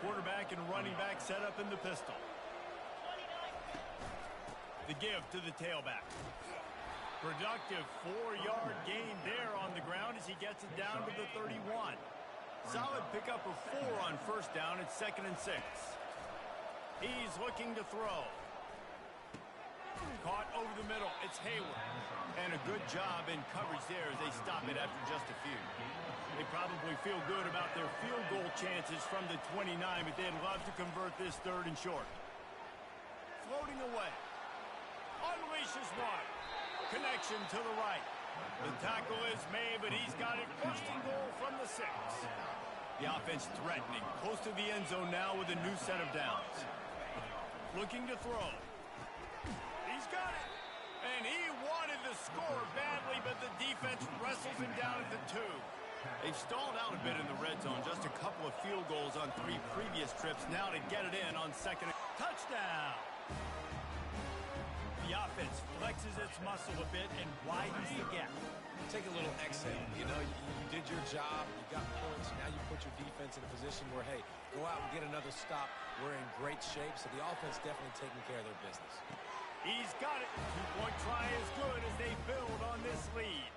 A: Quarterback and running back set up in the pistol. The give to the tailback. Productive 4-yard gain there on the ground as he gets it down to the 31. Solid pickup of 4 on first down at 2nd and 6. He's looking to throw. Caught over the middle. It's Hayward. And a good job in coverage there as they stop it after just a few. They probably feel good about their field goal chances from the 29, but they'd love to convert this third and short. Floating away. Unleashes one. Connection to the right. The tackle is made, but he's got it first and goal from the 6. The offense threatening. Close to the end zone now with a new set of downs. Looking to throw. He's got it. And he wanted the score badly, but the defense wrestles him down at the 2. They've stalled out a bit in the red zone. Just a couple of field goals on 3 previous trips. Now to get it in on second. Touchdown. The offense flexes its muscle a bit and widens the gap.
C: Take a little exhale. You know, you did your job. You got points. Now you put your defense in a position where, hey, go out and get another stop. We're in great shape, so the offense definitely taking care of their business.
A: He's got it. Two-point try is good as they build on this lead.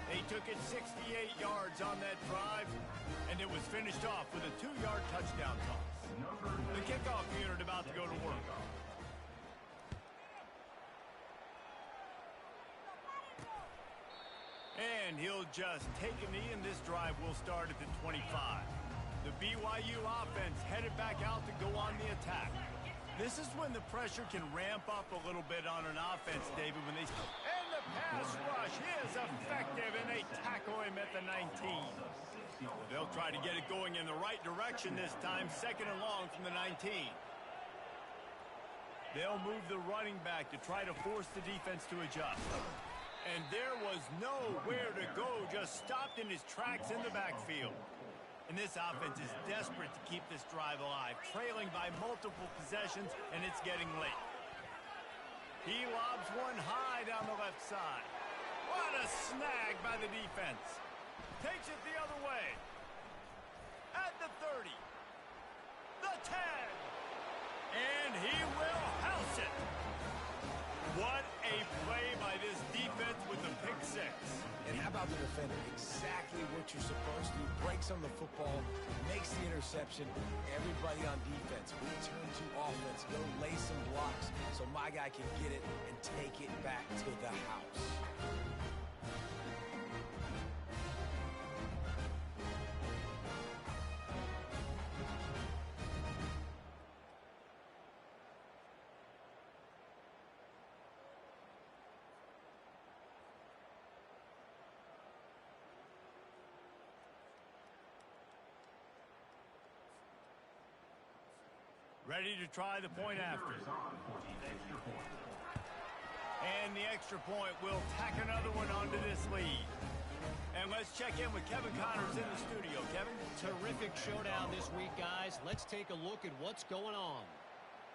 A: They took it 68 yards on that drive, and it was finished off with a 2-yard touchdown toss. The kickoff unit about to go to work. And he'll just take a knee, and this drive will start at the 25. The BYU offense headed back out to go on the attack. This is when the pressure can ramp up a little bit on an offense, David, when they... And the pass rush is effective, and they tackle him at the 19. They'll try to get it going in the right direction this time, second and long from the 19. They'll move the running back to try to force the defense to adjust. And there was nowhere to go, just stopped in his tracks in the backfield. And this offense is desperate to keep this drive alive, trailing by multiple possessions, and it's getting late. He lobs one high down the left side. What a snag by the defense. Takes it the other way. At the 30. The 10. And he will house it. What a play by this defense with the pick six.
C: And how about the defender? Exactly what you're supposed to do. Breaks on the football, makes the interception. Everybody on defense, we turn to offense, go lay some blocks so my guy can get it and take it back to the house.
A: Ready to try the point after. And the extra point will tack another one onto this lead. And let's check in with Kevin Connors in the studio. Kevin?
D: Terrific showdown this week, guys. Let's take a look at what's going on.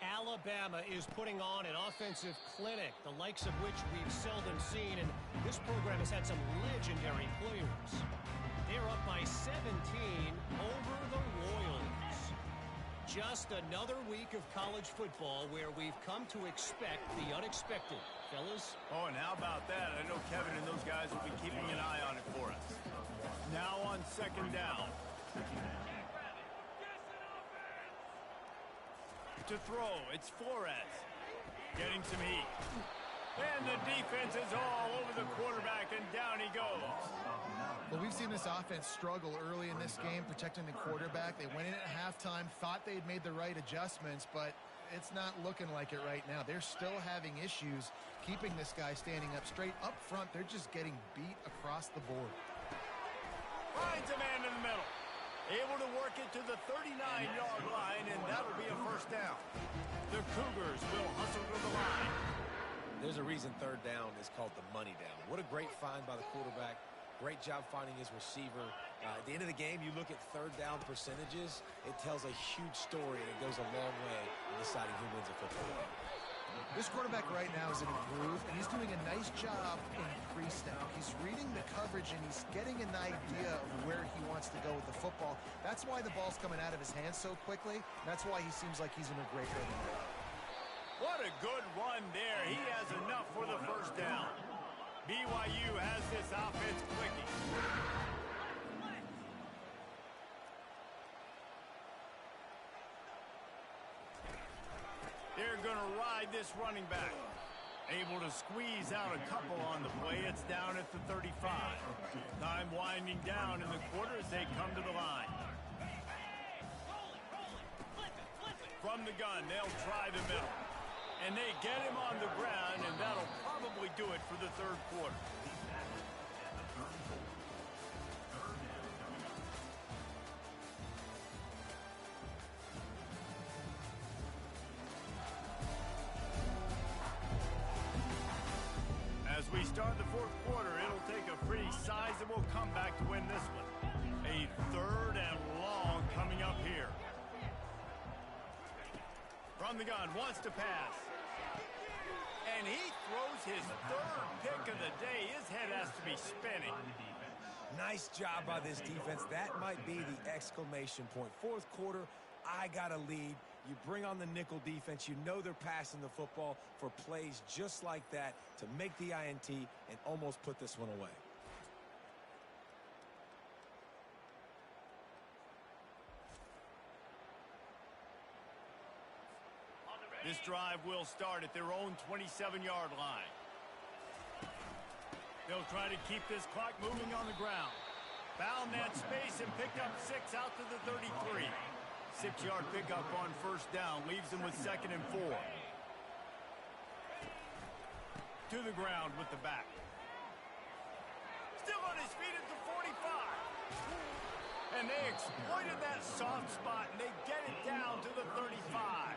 D: Alabama is putting on an offensive clinic, the likes of which we've seldom seen, and this program has had some legendary players. They're up by 17 over the Royals. Just another week of college football where we've come to expect the unexpected. Fellas?
A: Oh, and how about that? I know Kevin and those guys will be keeping an eye on it for us. Now on second down. To throw, it's Flores. Getting some heat. And the defense is all over the quarterback, and down he goes.
B: Well, we've seen this offense struggle early in this game, protecting the quarterback. They went in at halftime, thought they'd made the right adjustments, but it's not looking like it right now. They're still having issues keeping this guy standing up straight. Up front, they're just getting beat across the board.
A: Finds a man in the middle. Able to work it to the 39-yard line, and that'll be a first down. The Cougars will hustle to the line.
C: There's a reason third down is called the money down. What a great find by the quarterback. Great job finding his receiver. At the end of the game, you look at third down percentages. It tells a huge story, and it goes a long way in deciding who wins a football game.
B: This quarterback right now is in a groove, and he's doing a nice job in pre-snap. He's reading the coverage, and he's getting an idea of where he wants to go with the football. That's why the ball's coming out of his hands so quickly. That's why he seems like he's in a great rhythm.
A: What a good run there. He has enough for the first down. BYU has this offense clicking. They're going to ride this running back. Able to squeeze out a couple on the play. It's down at the 35. Time winding down in the quarter as they come to the line. From the gun, they'll try the middle. And they get him on the ground, and that'll probably do it for the third quarter. As we start the fourth quarter, it'll take a pretty sizable comeback to win this one. A third and long coming up here. From the gun, wants to pass. And he throws his third pick of the day. His head has to be spinning.
C: Nice job by this defense. That might be the exclamation point. Fourth quarter, I got a lead. You bring on the nickel defense. You know they're passing the football for plays just like that to make the INT and almost put this one away.
A: This drive will start at their own 27-yard line. They'll try to keep this clock moving on the ground. Found that space and picked up 6 out to the 33. 6-yard pickup on first down leaves them with 2nd and 4. To the ground with the back. Still on his feet at the 45. And they exploited that soft spot, and they get it down to the 35.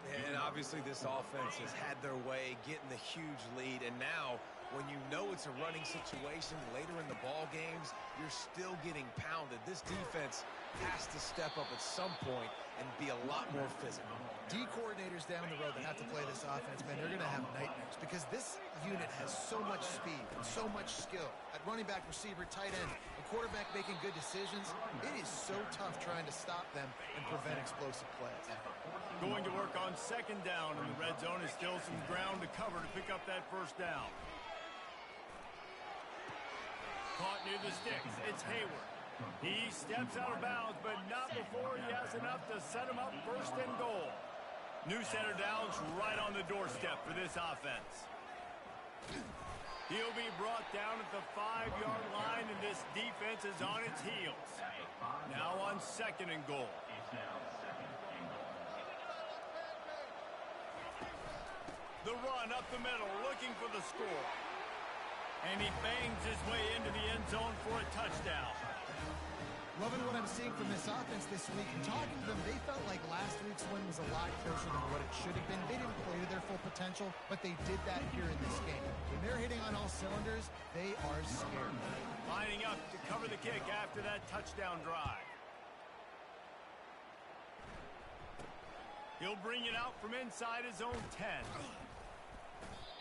C: And obviously this offense has had their way, getting the huge lead. And now, when you know it's a running situation later in the ball games, you're still getting pounded. This defense has to step up at some point and be a lot more physical.
B: D coordinators down the road that have to play this offense, man, they're going to have nightmares because this unit has so much speed and so much skill. At running back, receiver, tight end, a quarterback making good decisions, it is so tough trying to stop them and prevent explosive plays.
A: Going to work on second down, and the red zone is still some ground to cover to pick up that first down. Caught near the sticks. It's Hayward. He steps out of bounds, but not before he has enough to set him up first and goal. New center downs right on the doorstep for this offense. He'll be brought down at the 5-yard line, and this defense is on its heels. Now on second and goal. The run up the middle, looking for the score. And he bangs his way into the end zone for a touchdown.
B: Loving what I'm seeing from this offense this week. And talking to them, they felt like last week's win was a lot closer than what it should have been. They didn't play to their full potential, but they did that here in this game. When they're hitting on all cylinders, they are scared.
A: Lining up to cover the kick after that touchdown drive. He'll bring it out from inside his own 10.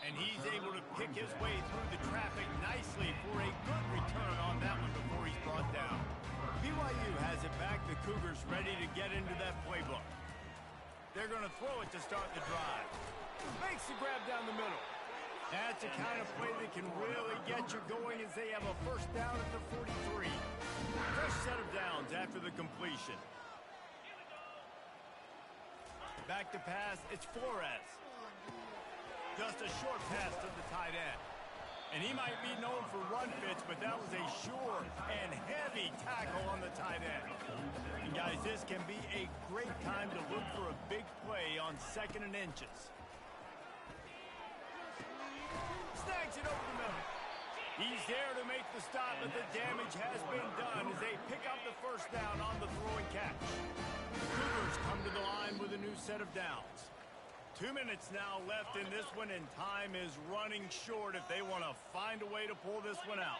A: And he's able to pick his way through the traffic nicely for a good return on that one before he's brought down. BYU has it back. The Cougars ready to get into that playbook. They're going to throw it to start the drive. Makes the grab down the middle. That's the kind of play that can really get you going as they have a first down at the 43. Fresh set of downs after the completion. Back to pass, it's Flores. Just a short pass to the tight end. And he might be known for run fits, but that was a sure and heavy tackle on the tight end. And guys, this can be a great time to look for a big play on second and inches. Snags it over the middle. He's there to make the stop, but the damage has been done as they pick up the first down on the throw and catch. The Cougars come to the line with a new set of downs. 2 minutes now left in this one, and time is running short if they want to find a way to pull this one out.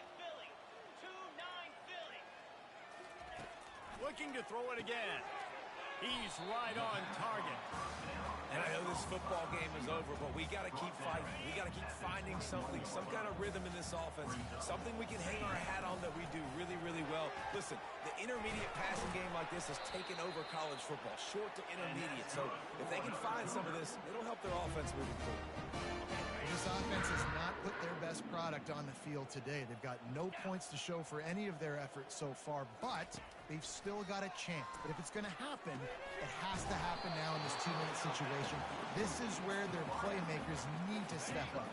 A: Looking to throw it again. He's right on target.
C: And I know this football game is over, but we got to keep fighting. We got to keep finding something, some kind of rhythm in this offense, something we can hang our hat on that we do really, really well. Listen, the intermediate passing game like this has taken over college football, short to intermediate. So if they can find some of this, it'll help their offense moving forward.
B: This offense has not put their best product on the field today. They've got no points to show for any of their efforts so far, but they've still got a chance. But if it's going to happen, it has to happen now in this 2-minute situation. This is where their playmakers need to step up.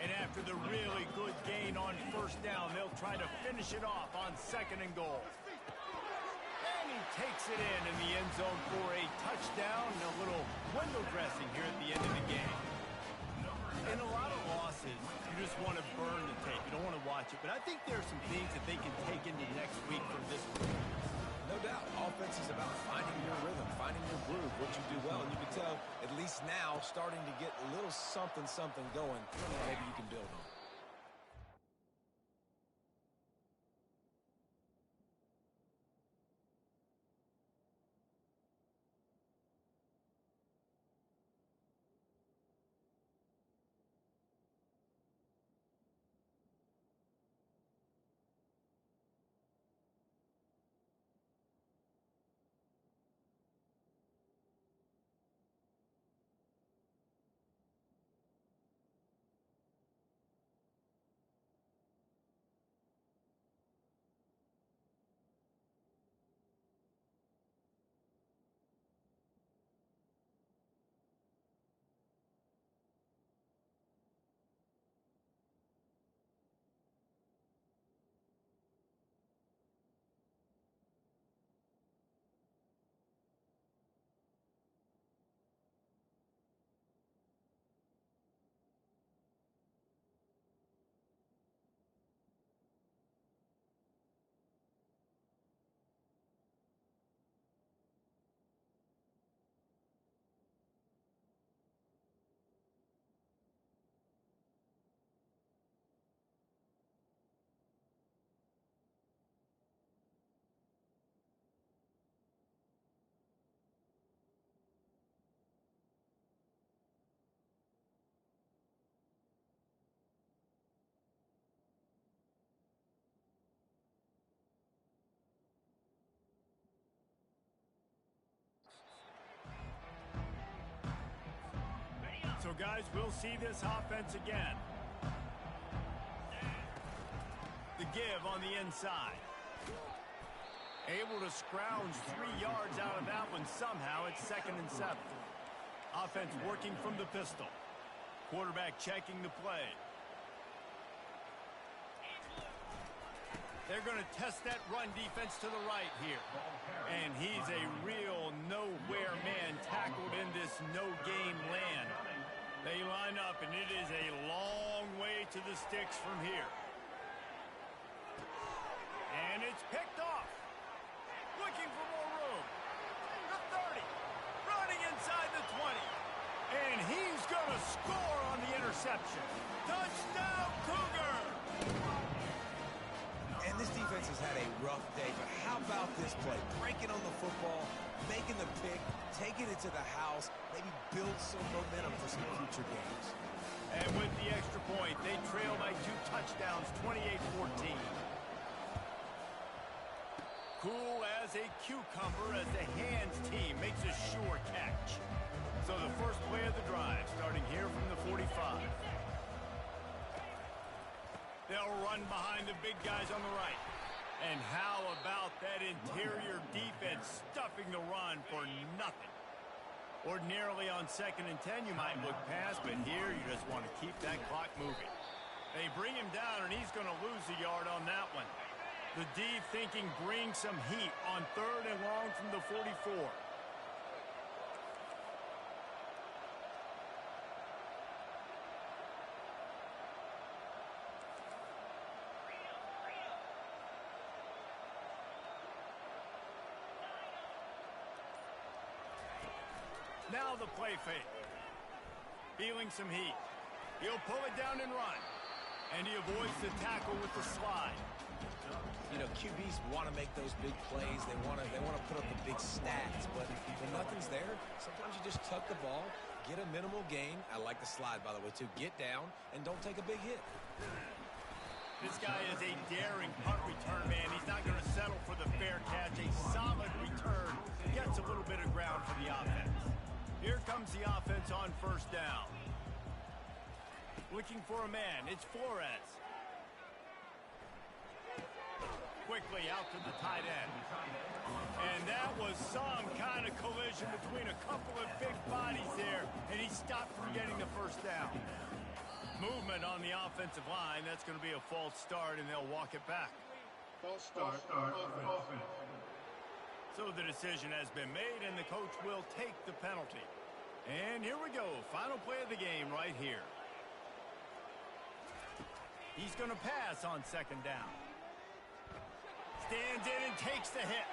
A: And after the really good gain on first down, they'll try to finish it off on second and goal. And he takes it in the end zone for a touchdown and a little window dressing here at the end of the game. In a lot of losses, you just want to burn the tape. You don't want to watch it. But I think there are some things that they can take into next week from this week.
C: No doubt. Offense is about finding your rhythm, finding your groove, what you do well. And you can tell, at least now, starting to get a little something going, maybe you can build on.
A: guys, we'll see this offense again. The give on the inside. Able to scrounge 3 yards out of that one somehow. It's 2nd and 7. Offense working from the pistol. Quarterback checking the play. They're going to test that run defense to the right here. And he's a real nowhere man tackled in this no-game land. They line up, and it is a long way to the sticks from here. And it's picked off. Looking for more room. The 30. Running inside the 20. And he's going to score on the interception. Touchdown, Cougar!
C: And this defense has had a rough day, but how about this play? Breaking on the football, making the pick, taking it to the house, maybe build some momentum for some future games.
A: And with the extra point, they trail by 2 touchdowns, 28-14. Cool as a cucumber as the hands team makes a sure catch. So the first play of the drive starting here from the 45. They'll run behind the big guys on the right. And how about that interior defense stuffing the run for nothing? Ordinarily on 2nd and 10 you might look past, but here you just want to keep that clock moving. They bring him down, and he's going to lose a yard on that one. The D thinking bring some heat on 3rd and long from the 44. Now the play fake. Feeling some heat. He'll pull it down and run. And he avoids the tackle with the slide.
C: You know, QBs want to make those big plays. They want to put up the big stats. But when nothing's there, sometimes you just tuck the ball, get a minimal gain. I like the slide, by the way, too. Get down and don't take a big hit.
A: This guy is a daring punt return man. He's not going to settle for the fair catch. A solid return. Gets a little bit of ground for the offense. Here comes the offense on 1st down. Looking for a man. It's Flores. Quickly out to the tight end. And that was some kind of collision between a couple of big bodies there, and he stopped from getting the 1st down. Movement on the offensive line. That's going to be a false start, and they'll walk it back.
E: False start, offense.
A: So the decision has been made, and the coach will take the penalty. And here we go. Final play of the game right here. He's going to pass on 2nd down. Stands in and takes the hit.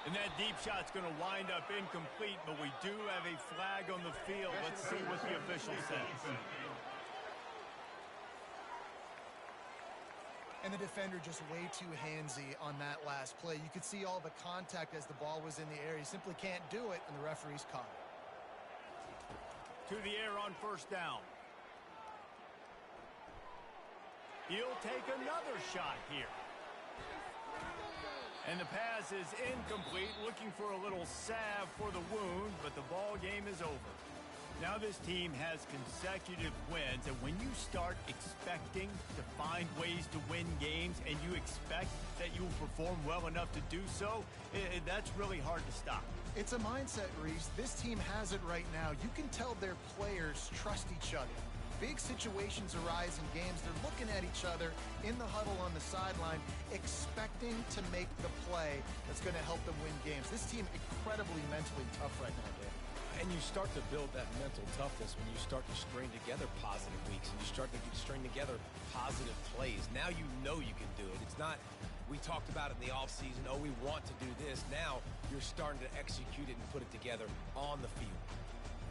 A: And that deep shot's going to wind up incomplete, but we do have a flag on the field. Let's see what the official says.
B: And the defender just way too handsy on that last play. You could see all the contact as the ball was in the air. He simply can't do it, and the referee's caught it.
A: To the air on 1st down. He'll take another shot here. And the pass is incomplete, looking for a little salve for the wound, but the ball game is over. Now this team has consecutive wins, and when you start expecting to find ways to win games and you expect that you will perform well enough to do so, that's really hard to stop.
B: It's a mindset, Reese. This team has it right now. You can tell their players trust each other. Big situations arise in games. They're looking at each other in the huddle on the sideline, expecting to make the play that's going to help them win games. This team incredibly mentally tough right now, Dave.
C: And you start to build that mental toughness when you start to string together positive weeks and you start to string together positive plays. Now you know you can do it. It's not, we talked about it in the offseason, oh, we want to do this. Now you're starting to execute it and put it together on the field.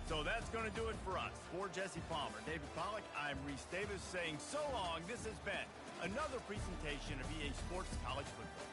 A: So that's going to do it for us. For Jesse Palmer, David Pollack, I'm Reese Davis saying so long. This has been another presentation of EA Sports College Football.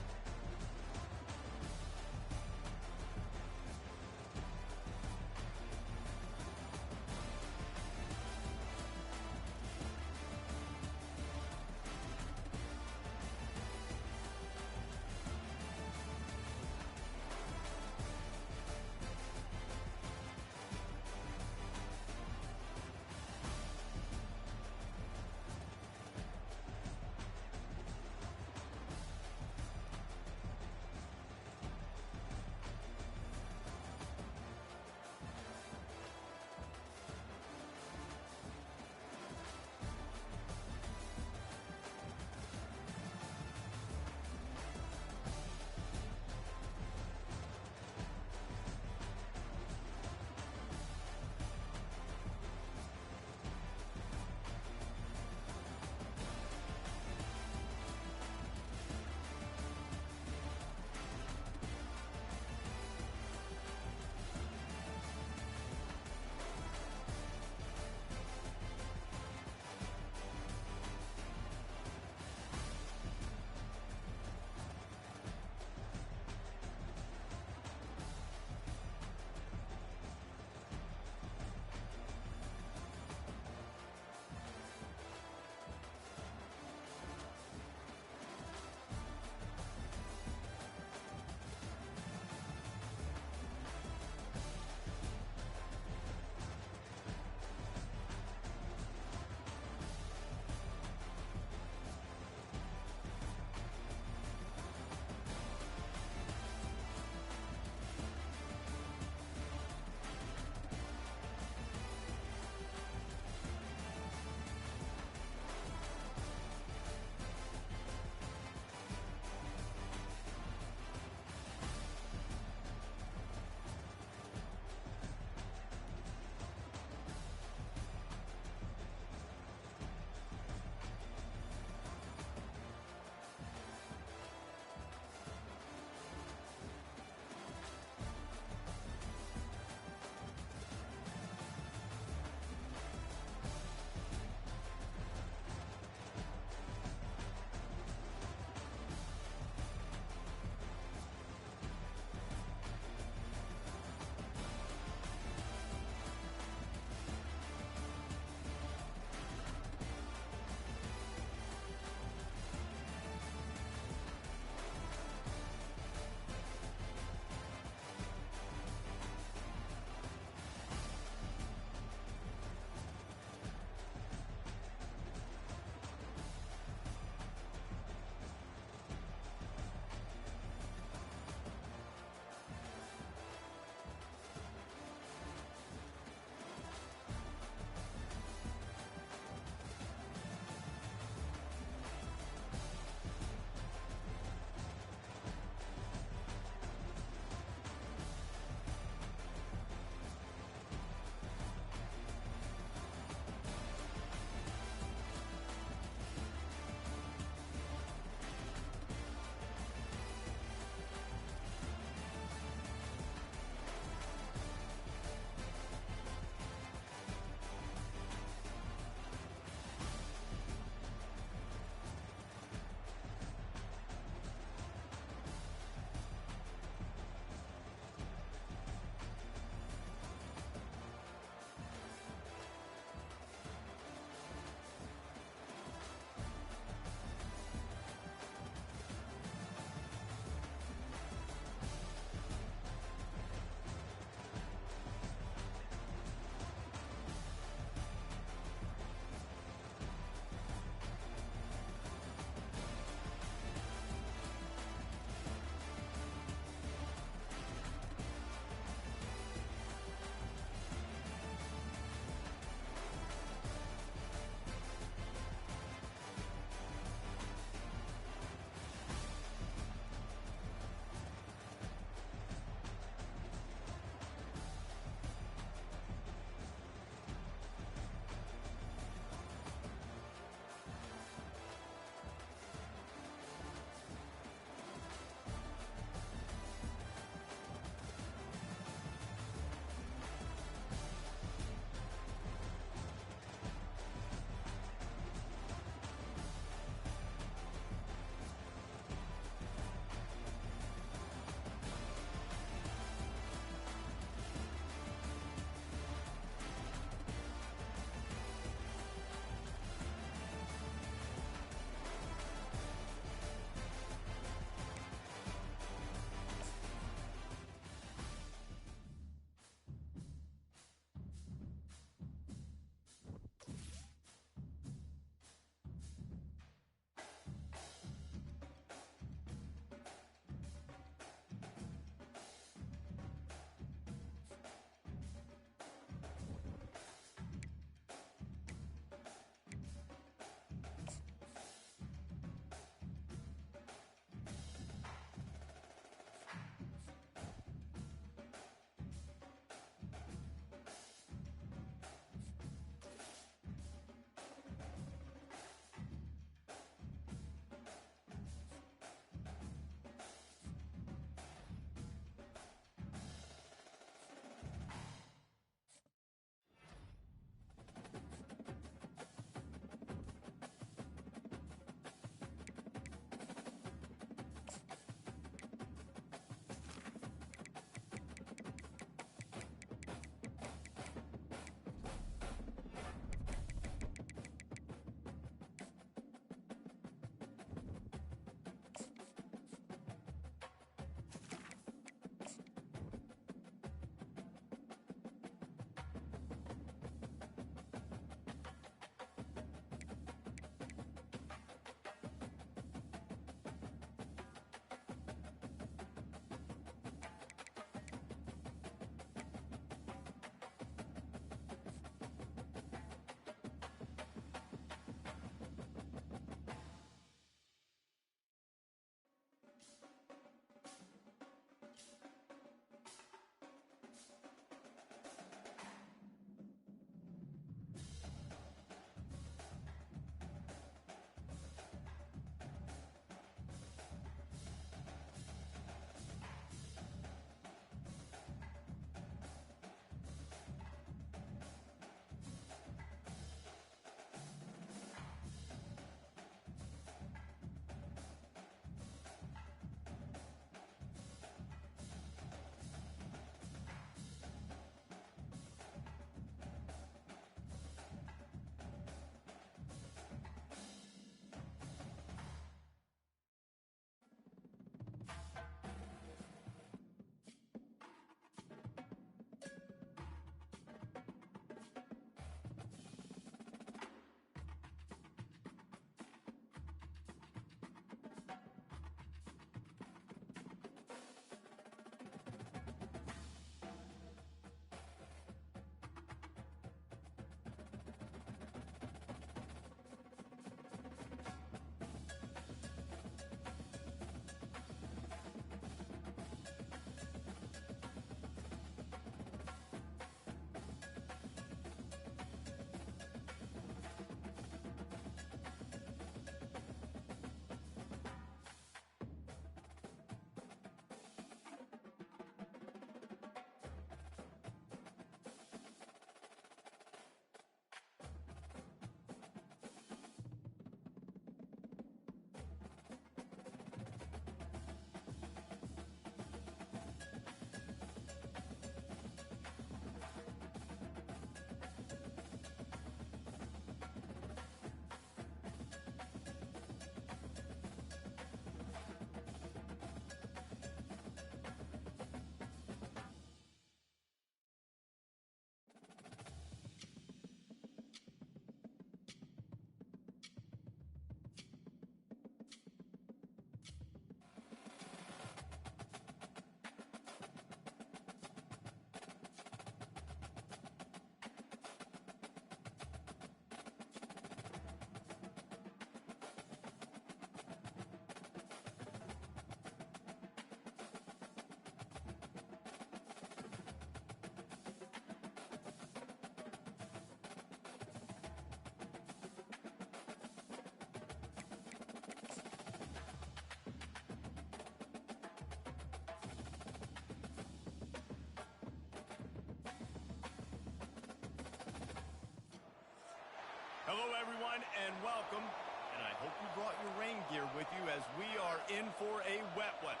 A: Hello, everyone, and welcome. And I hope you brought your rain gear with you as we are in for a wet one.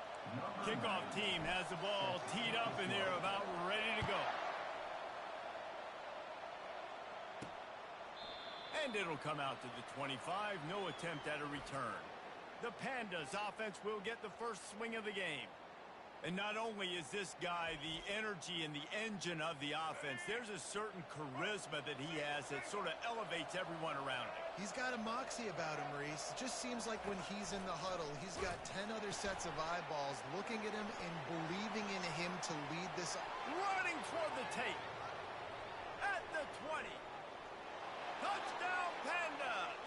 A: Kickoff team has the ball teed up, and they're about ready to go. And it'll come out to the 25. No attempt at a return. The Pandas offense will get the first swing of the game. And not only is this guy the energy and the engine of the offense, there's a certain charisma that he has that sort of elevates everyone around him.
B: He's got a moxie about him, Reese. It just seems like when he's in the huddle, he's got 10 other sets of eyeballs looking at him and believing in him to lead this.
A: Running toward the tape. At the 20. Touchdown, Pandas!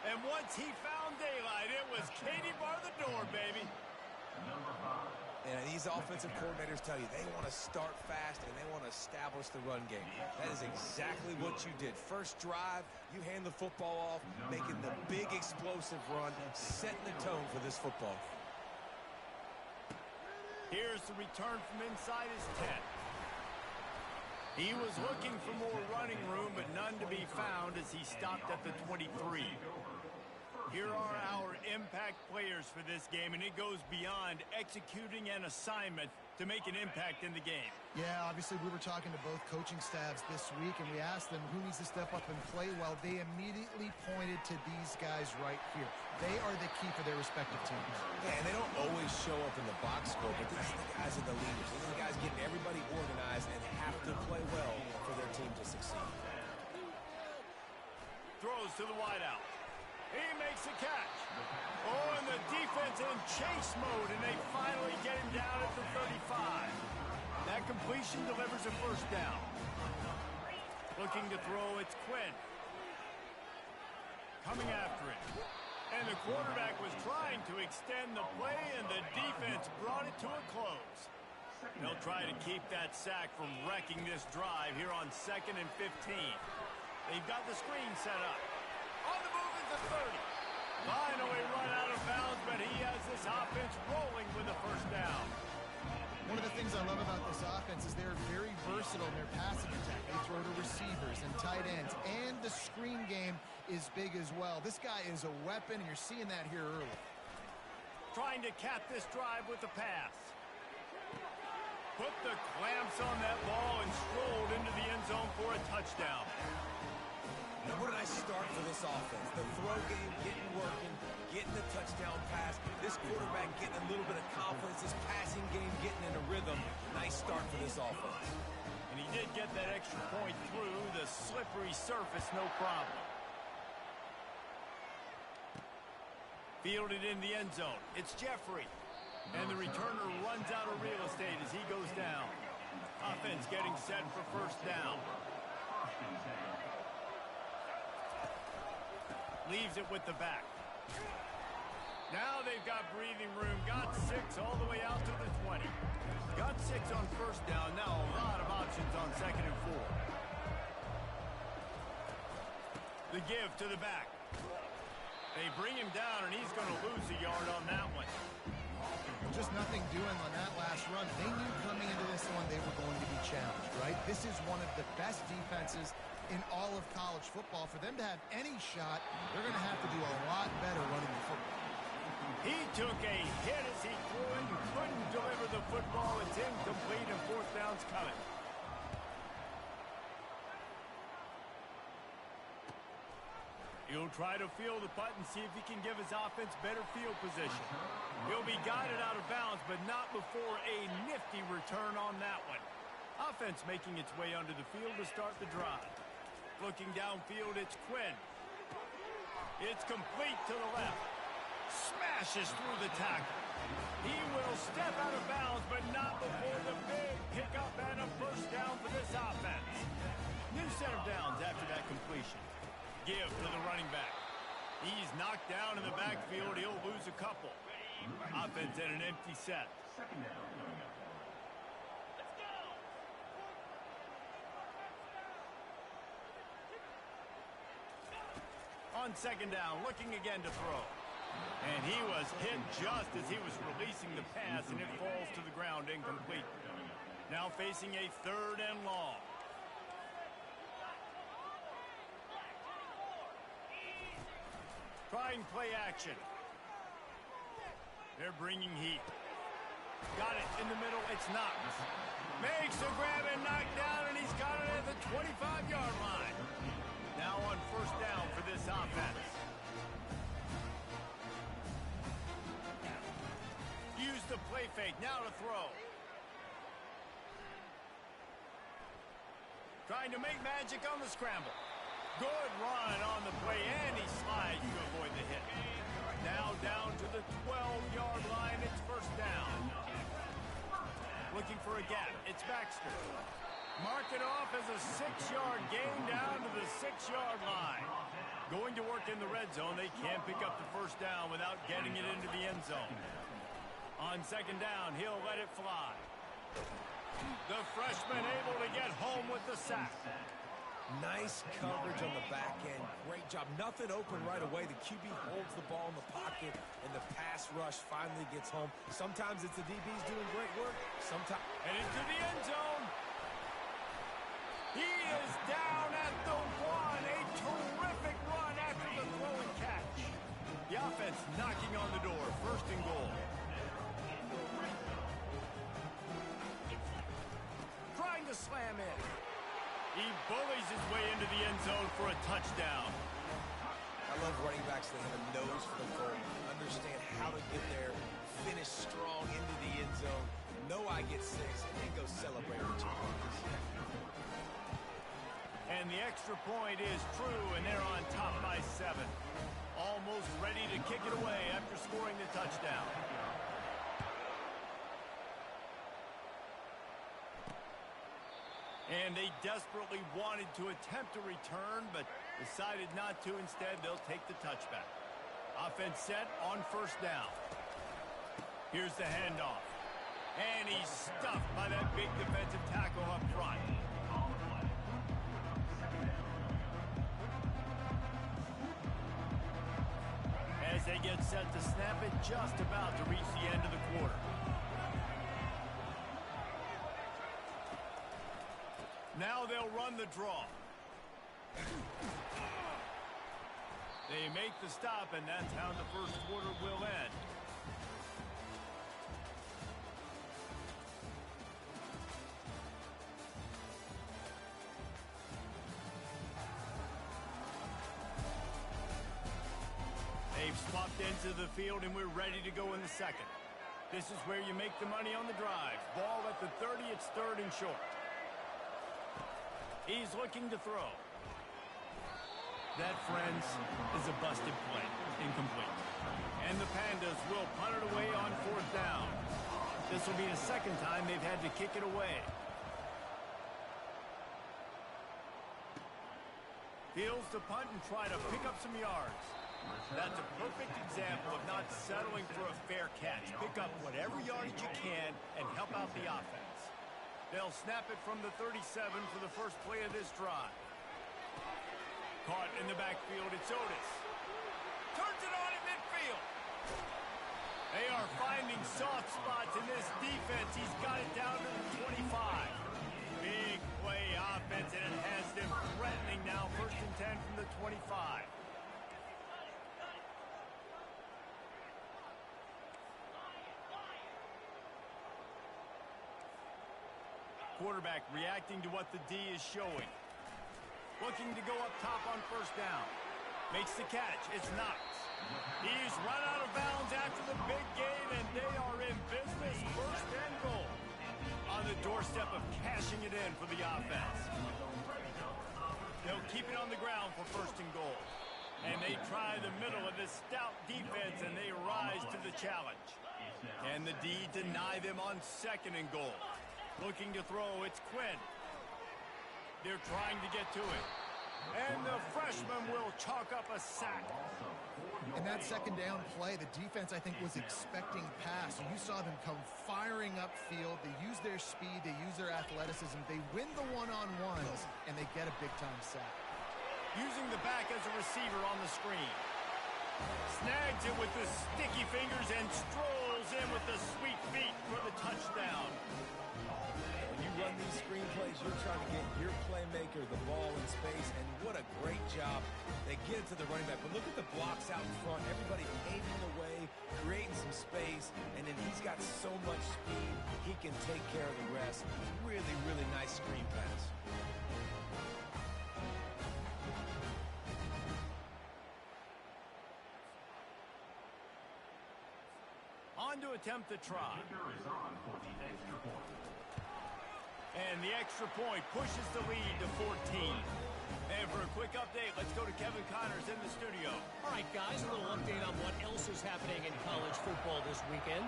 A: And once he found daylight, it was Katie bar the door, baby.
C: And these offensive coordinators tell you they want to start fast and they want to establish the run game. That is exactly what you did. First drive, you hand the football off, making the big explosive run, setting the tone for this football game.
A: Here's the return from inside his 10. He was looking for more running room, but none to be found as he stopped at the 23. Here are our impact players for this game, and it goes beyond executing an assignment to make an impact in the game.
B: Yeah, obviously we were talking to both coaching staffs this week, and we asked them who needs to step up and play well. They immediately pointed to these guys right here. They are the key for their respective teams.
C: Yeah, and they don't always show up in the box score, but these are the guys are the leaders. These are the guys getting everybody organized and have to play well for their team to succeed.
A: Throws to the wideout. He makes the catch. Oh, and the defense in chase mode, and they finally get him down at the 35. That completion delivers a first down. Looking to throw, it's Quinn. Coming after it. And the quarterback was trying to extend the play, and the defense brought it to a close. They'll try to keep that sack from wrecking this drive here on 2nd and 15. They've got the screen set up. On the move is the 30. Finally run out of bounds, but he has this offense rolling with a first down.
B: One of the things I love about this offense is they're very versatile in their passing attack. They throw to receivers and tight ends, and the screen game is big as well. This guy is a weapon, and you're seeing that here early.
A: Trying to cap this drive with a pass. Put the clamps on that ball and strolled into the end zone for a touchdown.
C: Now, where did I start for this offense? The throw game getting working, getting the touchdown pass. This quarterback getting a little bit of confidence. This passing game getting in a rhythm. Nice start for this offense.
A: And he did get that extra point through the slippery surface, no problem. Fielded in the end zone. It's Jeffrey. And the returner runs out of real estate as he goes down. Offense getting set for first down. Leaves it with the back. Now they've got breathing room. Got 6 all the way out to the 20. Got 6 on first down. Now a lot of options on 2nd and 4. The give to the back. They bring him down, and he's going to lose a yard on that one.
B: Just nothing doing on that last run. They knew coming into this one they were going to be challenged, right? This is one of the best defenses in all of college football. For them to have any shot, they're going to have to do a lot better running the football.
A: He took a hit as he threw it and couldn't deliver the football. It's incomplete, and 4th down's coming. He'll try to field the putt and see if he can give his offense better field position. He'll be guided out of bounds, but not before a nifty return on that one. Offense making its way under the field to start the drive. Looking downfield, it's Quinn. It's complete to the left. Smashes through the tackle. He will step out of bounds, but not before the big pickup and a first down for this offense. New set of downs after that completion. Give to the running back. He's knocked down in the backfield. He'll lose a couple. Offense at an empty set. On 2nd down, looking again to throw. And he was hit just as he was releasing the pass, and it falls to the ground incomplete. Now facing a 3rd and long. trying play action. They're bringing heat. Got it in the middle. It's not. Makes a grab and knock down, and he's got it at the 25-yard line. Now on first down for this offense. Use the play fake. Now to throw. Trying to make magic on the scramble. Good run on the play, and he slides to avoid the hit. Now down to the 12-yard line. It's first down. Looking for a gap. It's Baxter. Mark it off as a 6-yard gain down to the 6-yard line. Going to work in the red zone. They can't pick up the first down without getting it into the end zone. On second down, he'll let it fly. The freshman able to get home with the sack.
C: Nice coverage on the back end. Great job. Nothing open right away. The QB holds the ball in the pocket, and the pass rush finally gets home. Sometimes it's the DBs doing great work. Sometimes.
A: And into the end zone. He is down at the 1. A terrific run after the throw and catch. The offense knocking on the door. First and goal. Trying to slam in. He bullies his way into the end zone for a touchdown.
C: I love running backs that have a nose for the goal. Understand how to get there, finish strong into the end zone, know I get 6, and then go celebrate with 2 points.
A: And the extra point is true, and they're on top by 7. Almost ready to kick it away after scoring the touchdown. And they desperately wanted to attempt a return, but decided not to. Instead, they'll take the touchback. Offense set on first down. Here's the handoff. And he's stuffed by that big defensive tackle up front. As they get set to snap it, just about to reach the end of the quarter. Now they'll run the draw. They make the stop, and that's how the first quarter will end. They've swapped ends of the field, and we're ready to go in the second. This is where you make the money on the drive. Ball at the 30, it's third and short. He's looking to throw. That, friends, is a busted play. Incomplete. And the Pandas will punt it away on fourth down. This will be the second time they've had to kick it away. Fields to punt and try to pick up some yards. That's a perfect example of not settling for a fair catch. Pick up whatever yardage you can and help out the offense. They'll snap it from the 37 for the first play of this drive. Caught in the backfield, it's Otis. Turns it on in midfield. They are finding soft spots in this defense. He's got it down to the 25. Big play offense, and it has them threatening now. First and 10 from the 25. Quarterback reacting to what the D is showing. Looking to go up top on first down. Makes the catch. It's Knox. He's run out of bounds after the big gain, and they are in business. First and goal. On the doorstep of cashing it in for the offense. They'll keep it on the ground for first and goal. And they try the middle of this stout defense, and they rise to the challenge. Can the D deny them on second and goal? Looking to throw, it's Quinn. They're trying to get to it. And the freshman will chalk up a sack.
B: In that second down play, the defense, I think, was expecting pass. You saw them come firing upfield. They use their speed. They use their athleticism. They win the one-on-ones, and they get a big-time sack.
A: Using the back as a receiver on the screen. Snags it with the sticky fingers and strolls in with the sweet feet for the touchdown.
C: When you run these screen plays, you're trying to get your playmaker the ball in space, and what a a great job. They get it to the running back, but look at the blocks out in front. Everybody paving the way, creating some space, and then he's got so much speed, he can take care of the rest. Really, really nice screen pass.
A: On to attempt the try. And the extra point pushes the lead to 14. And for a quick update, let's go to Kevin Connors in the studio.
D: All right, guys, a little update on what else is happening in college football this weekend.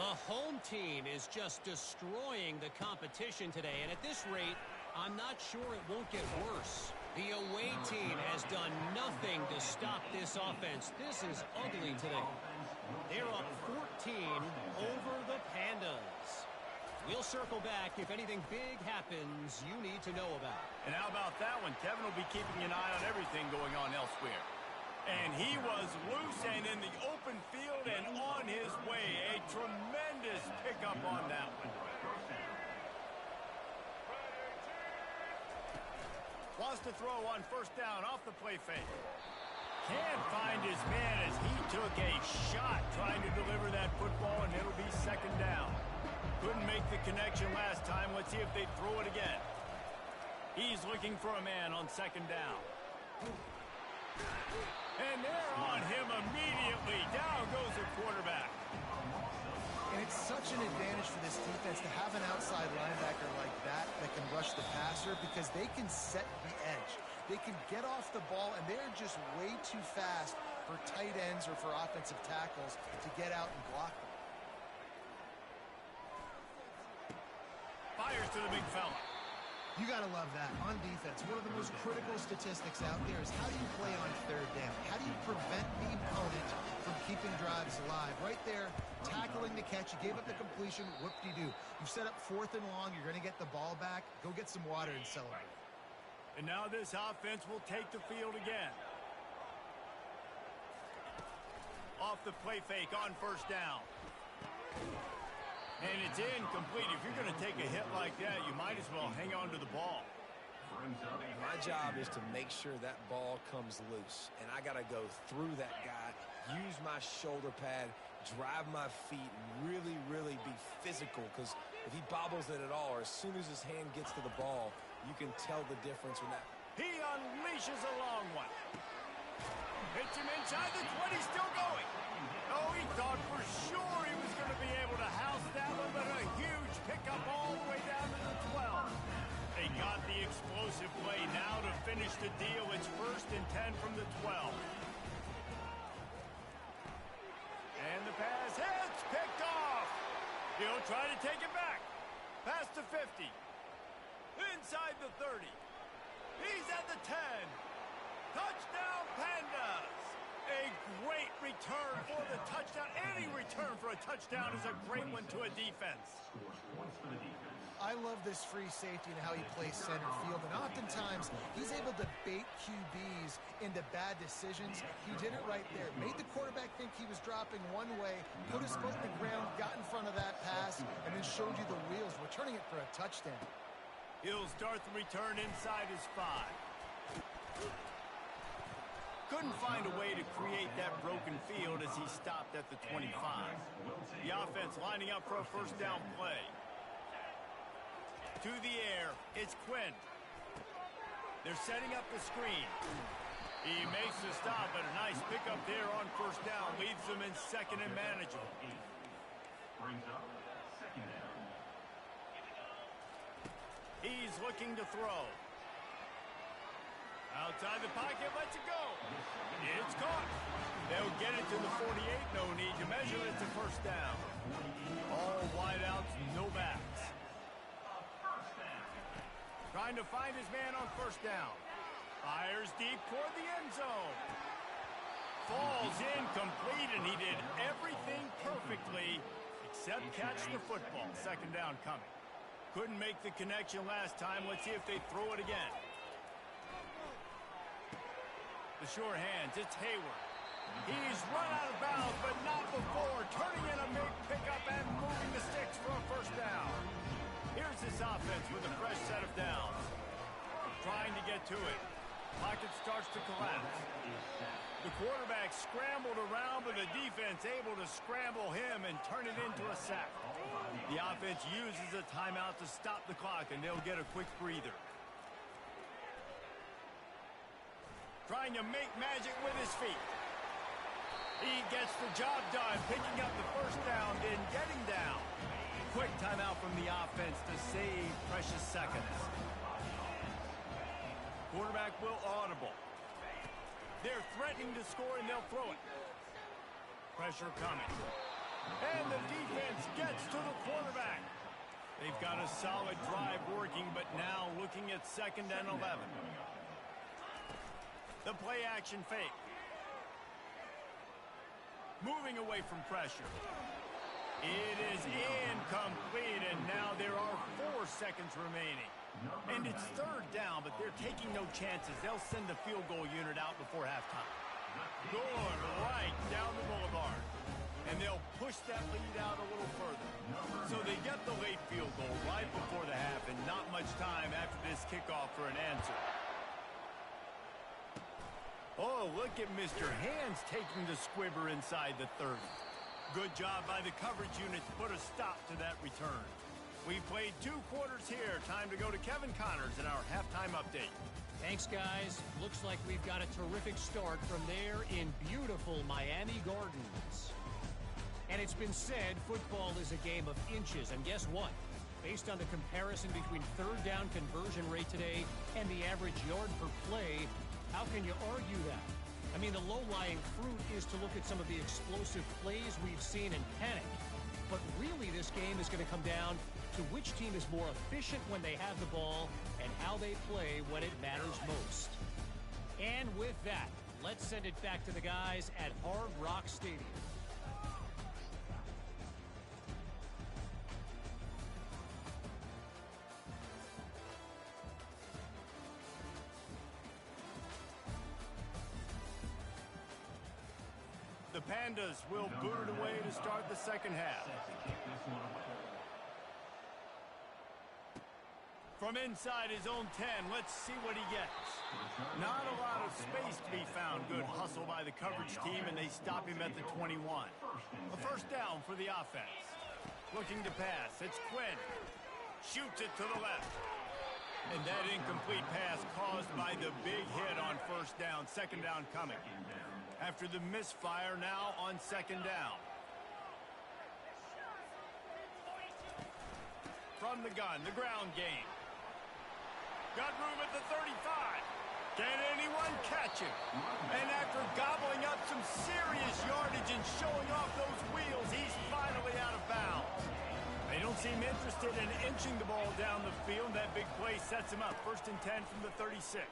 D: The home team is just destroying the competition today, and at this rate, I'm not sure it won't get worse. The away team has done nothing to stop this offense. This is ugly today. They're up 14 over the Pandas. We'll circle back if anything big happens you need to know about.
A: And how about that one? Kevin will be keeping an eye on everything going on elsewhere. And he was loose and in the open field and on his way. A tremendous pickup on that one. Wants to throw on first down off the play fake. Can't find his man as he took a shot trying to deliver that football, and it'll be second down. Couldn't make the connection last time. Let's see if they throw it again. He's looking for a man on second down. And they're on him immediately. Down goes the quarterback.
B: And it's such an advantage for this defense to have an outside linebacker like that can rush the passer because they can set the edge. They can get off the ball, and they're just way too fast for tight ends or for offensive tackles to get out and block them.
A: Fires to the big fella.
B: You got to love that. On defense, one of the most critical statistics out there is how do you play on third down? How do you prevent the opponent from keeping drives alive? Right there, tackling the catch. You gave up the completion. Whoop-de-doo. You've set up fourth and long. You're going to get the ball back. Go get some water and celebrate.
A: And now this offense will take the field again. Off the play fake on first down. And it's incomplete. If you're going to take a hit like that, you might as well hang on to the ball.
C: My job is to make sure that ball comes loose. And I got to go through that guy, use my shoulder pad, drive my feet, and really, really be physical. Because if he bobbles it at all, or as soon as his hand gets to the ball, you can tell the difference when that.
A: He unleashes a long one. Hits him inside the 20, still going. Oh, he thought for sure he was going to be able to house that one, but a huge pickup all the way down to the 12. They got the explosive play now to finish the deal. It's first and 10 from the 12. And the pass hits, picked off. He'll try to take it back. Pass to 50. Inside the 30. He's at the 10. Touchdown, Pandas. A great return for the touchdown. Any return for a touchdown is a great one to a defense.
B: I love this free safety and how he plays center field. And oftentimes, he's able to bait QBs into bad decisions. He did it right there. Made the quarterback think he was dropping one way, put his foot in the ground, got in front of that pass, and then showed you the wheels, returning it for a touchdown.
A: He'll start the return inside his 5. Couldn't find a way to create that broken field as he stopped at the 25. The offense lining up for a first down play. To the air, it's Quinn. They're setting up the screen. He makes the stop, but a nice pickup there on first down. Leaves them in second and manageable.
E: Brings up second down.
A: He's looking to throw. Outside the pocket, lets it go. It's caught. They'll get it to the 48. No need to measure it to first down. All wideouts, no backs. Trying to find his man on first down. Fires deep toward the end zone. Falls incomplete, and he did everything perfectly except catch the football. Second down coming. Couldn't make the connection last time. Let's see if they throw it again. The sure hands, it's Hayward. He's run out of bounds, but not before. Turning in a big pickup and moving the sticks for a first down. Here's this offense with a fresh set of downs. Trying to get to it. Pocket starts to collapse. The quarterback scrambled around, but the defense able to scramble him and turn it into a sack. The offense uses a timeout to stop the clock, and they'll get a quick breather. Trying to make magic with his feet. He gets the job done, picking up the first down, then getting down. Quick timeout from the offense to save precious seconds. Quarterback will audible. They're threatening to score, and they'll throw it. Pressure coming. And the defense gets to the quarterback. They've got a solid drive working, but now looking at 2nd and 11. The play action fake. Moving away from pressure. It is incomplete, and now there are 4 seconds remaining. And it's 3rd down, but they're taking no chances. They'll send the field goal unit out before halftime. Going right down the boulevard. And they'll push that lead out a little further. So they get the late field goal right before the half, and not much time after this kickoff for an answer. Oh, look at Mr. Hands taking the squibber inside the 30. Good job by the coverage unit to put a stop to that return. We played 2 quarters here. Time to go to Kevin Connors in our halftime update.
D: Thanks, guys. Looks like we've got a terrific start from there in beautiful Miami Gardens. And it's been said football is a game of inches. And guess what? Based on the comparison between 3rd down conversion rate today and the average yard per play, how can you argue that? I mean, the low-lying fruit is to look at some of the explosive plays we've seen and panic. But really, this game is going to come down to which team is more efficient when they have the ball and how they play when it matters most. And with that, let's send it back to the guys at Hard Rock Stadium.
A: The Pandas will boot it away to start the 2nd half. From inside his own 10, let's see what he gets. Not a lot of space to be found. Good hustle by the coverage team, and they stop him at the 21. A 1st down for the offense. Looking to pass. It's Quinn. Shoots it to the left. And that incomplete pass caused by the big hit on 1st down. 2nd down coming. After the misfire, now on 2nd down. From the gun, the ground game. Got room at the 35. Can anyone catch him? And after gobbling up some serious yardage and showing off those wheels, he's finally out of bounds. They don't seem interested in inching the ball down the field. That big play sets him up. 1st and 10 from the 36.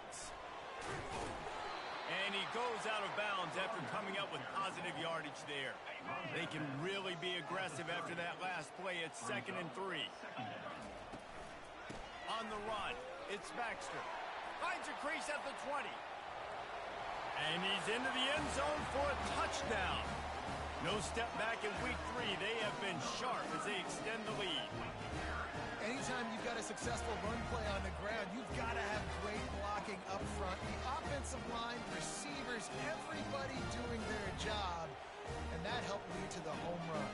A: And he goes out of bounds after coming up with positive yardage there. They can really be aggressive after that last play. It's 2nd and 3. On the run, it's Baxter. Finds a crease at the 20. And he's into the end zone for a touchdown. No step back in week 3. They have been sharp as they extend the lead.
B: Anytime you've got a successful run play on the ground, you've got to have great blocking up front. The offensive line, receivers, everybody doing their job, and that helped lead to the home run.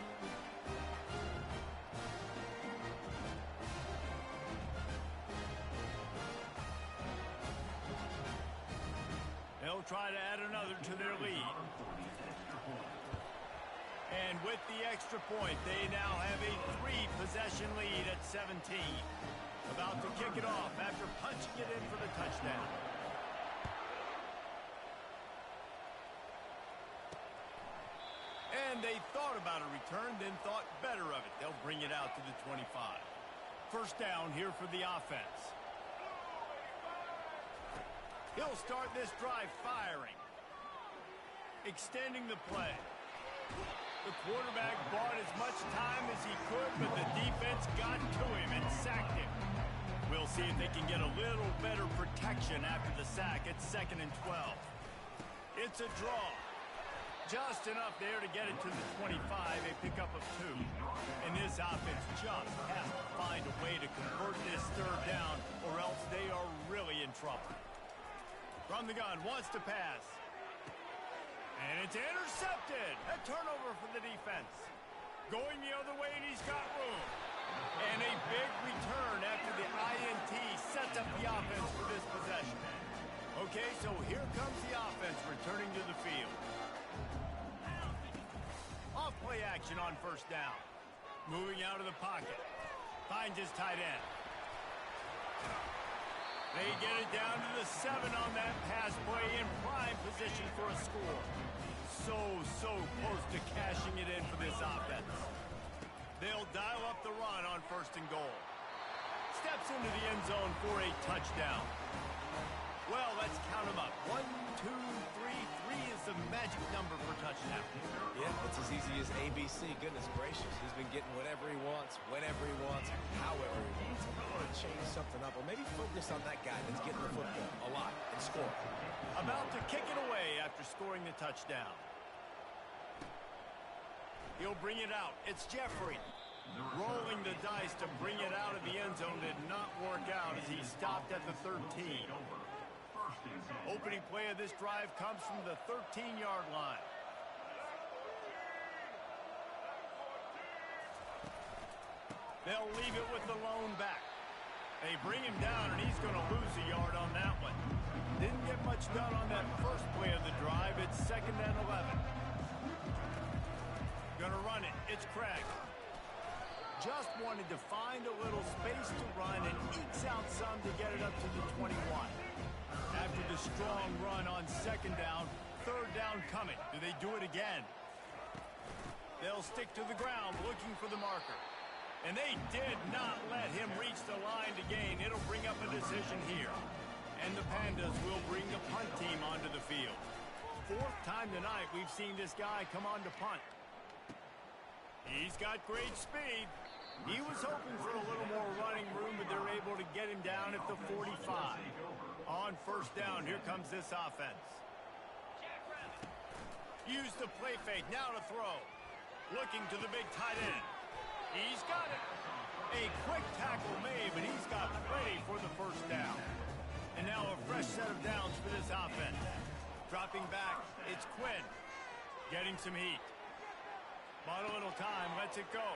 A: They'll try to add another to their lead. And with the extra point, they now have a 3-possession lead at 17. About to kick it off after punching it in for the touchdown. And they thought about a return, then thought better of it. They'll bring it out to the 25. 1st down here for the offense. He'll start this drive firing. Extending the play. The quarterback bought as much time as he could, but the defense got to him and sacked him. We'll see if they can get a little better protection after the sack. It's 2nd and 12. It's a draw. Just enough there to get it to the 25, a pickup of 2. And this offense just has to find a way to convert this 3rd down, or else they are really in trouble. From the gun, wants to pass. And it's intercepted. A turnover for the defense. Going the other way, and he's got room. And a big return after the INT sets up the offense for this possession. Okay, so here comes the offense returning to the field. Off play action on first down. Moving out of the pocket. Finds his tight end. They get it down to the 7 on that pass play in prime position for a score. So close to cashing it in for this offense. They'll dial up the run on first and goal. Steps into the end zone for a touchdown. Well, let's count them up. 1, 2, 3. 3 is the magic number for touchdown.
C: Yeah, it's as easy as ABC. Goodness gracious. He's been getting whatever he wants, whenever he wants, however he wants. I want to change something up, or maybe focus on that guy that's getting the football a lot and score.
A: About to kick it away after scoring the touchdown. He'll bring it out. It's Jeffrey. Rolling the dice to bring it out of the end zone did not work out as he stopped at the 13. Opening play of this drive comes from the 13-yard line. They'll leave it with the lone back. They bring him down, and he's going to lose a yard on that one. Didn't get much done on that first play of the drive. It's 2nd and 11. Gonna run it. It's Craig. Just wanted to find a little space to run and ekes out some to get it up to the 21. After the strong run on 2nd down, 3rd down coming. Do they do it again? They'll stick to the ground looking for the marker. And they did not let him reach the line to gain. It'll bring up a decision here. And the Pandas will bring the punt team onto the field. 4th time tonight we've seen this guy come on to punt. He's got great speed. He was hoping for a little more running room, but they're able to get him down at the 45. On 1st down, here comes this offense. Use the play fake, now to throw. Looking to the big tight end. He's got it. A quick tackle made, but he's got plenty for the 1st down. And now a fresh set of downs for this offense. Dropping back, it's Quinn. Getting some heat. Bought a little time, lets it go.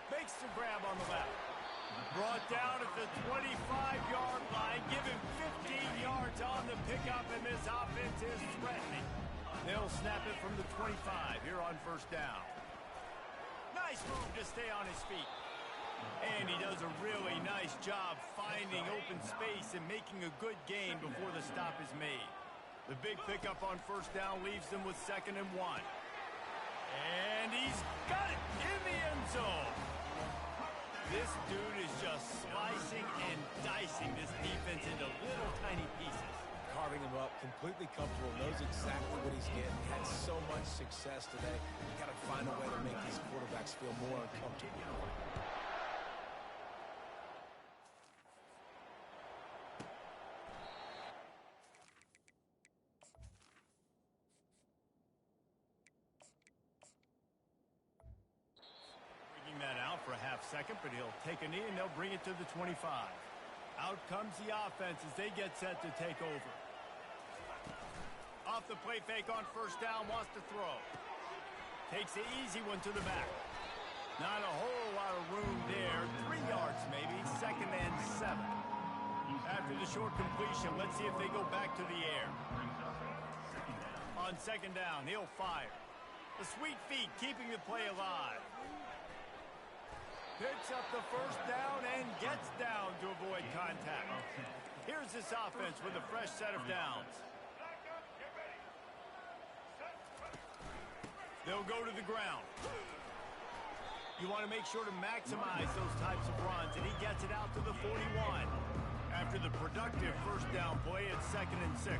A: Makes the grab on the left. Brought down at the 25-yard line. Give him 15 yards on the pickup, and this offense is threatening. They'll snap it from the 25 here on 1st down. Nice move to stay on his feet. And he does a really nice job finding open space and making a good gain before the stop is made. The big pickup on 1st down leaves them with 2nd and 1. And he's got it in the end zone. This dude is just slicing and dicing this defense into little tiny pieces.
C: Carving him up, completely comfortable, knows exactly what he's getting. Had so much success today. You got to find a way to make these quarterbacks feel more uncomfortable.
A: Bringing that out for a half second, but he'll take a knee and they'll bring it to the 25. Out comes the offense as they get set to take over. Off the play fake on 1st down, wants to throw. Takes the easy one to the back. Not a whole lot of room there. 3 yards maybe, 2nd and 7. After the short completion, let's see if they go back to the air. On 2nd down, he'll fire. The sweet feet keeping the play alive. Picks up the 1st down and gets down to avoid contact. Here's this offense with a fresh set of downs. They'll go to the ground. You want to make sure to maximize those types of runs, and he gets it out to the 41. After the productive 1st down play, it's 2nd and 6.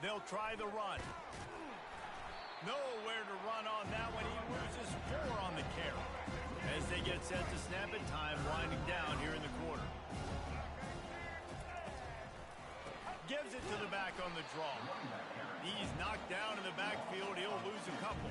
A: They'll try the run. Nowhere to run on that one. He loses 4 on the carry. As they get set to snap it, time winding down here in the quarter. Gives it to the back on the draw. He's knocked down in the backfield. He'll lose a couple.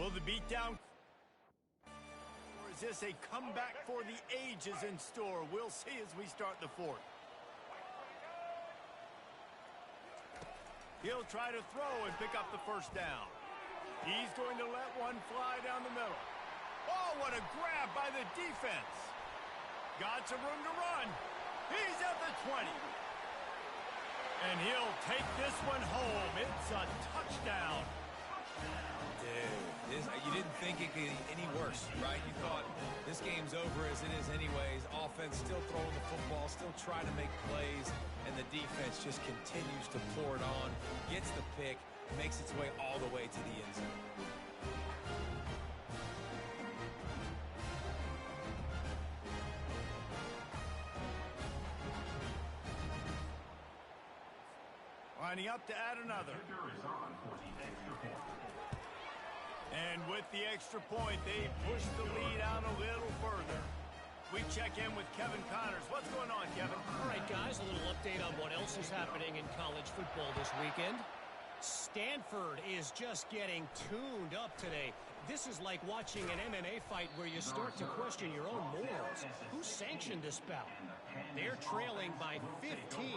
A: Will the beatdown, or is this a comeback for the ages in store? We'll see as we start the fourth. He'll try to throw and pick up the first down. He's going to let one fly down the middle. Oh, what a grab by the defense. Got some room to run. He's at the 20. And he'll take this one home. It's a touchdown.
C: Dude, you didn't think it could get any worse, right? You thought this game's over as it is anyways. Offense still throwing the football, still trying to make plays, and the defense just continues to pour it on, gets the pick, makes its way all the way to the end zone.
A: Lining up to add another. And with the extra point, they push the lead out a little further. We check in with Kevin Connors. What's going on, Kevin?
D: All right, guys, a little update on what else is happening in college football this weekend. Stanford is just getting tuned up today. This is like watching an MMA fight where you start to question your own morals. Who sanctioned this bout? They're trailing by 15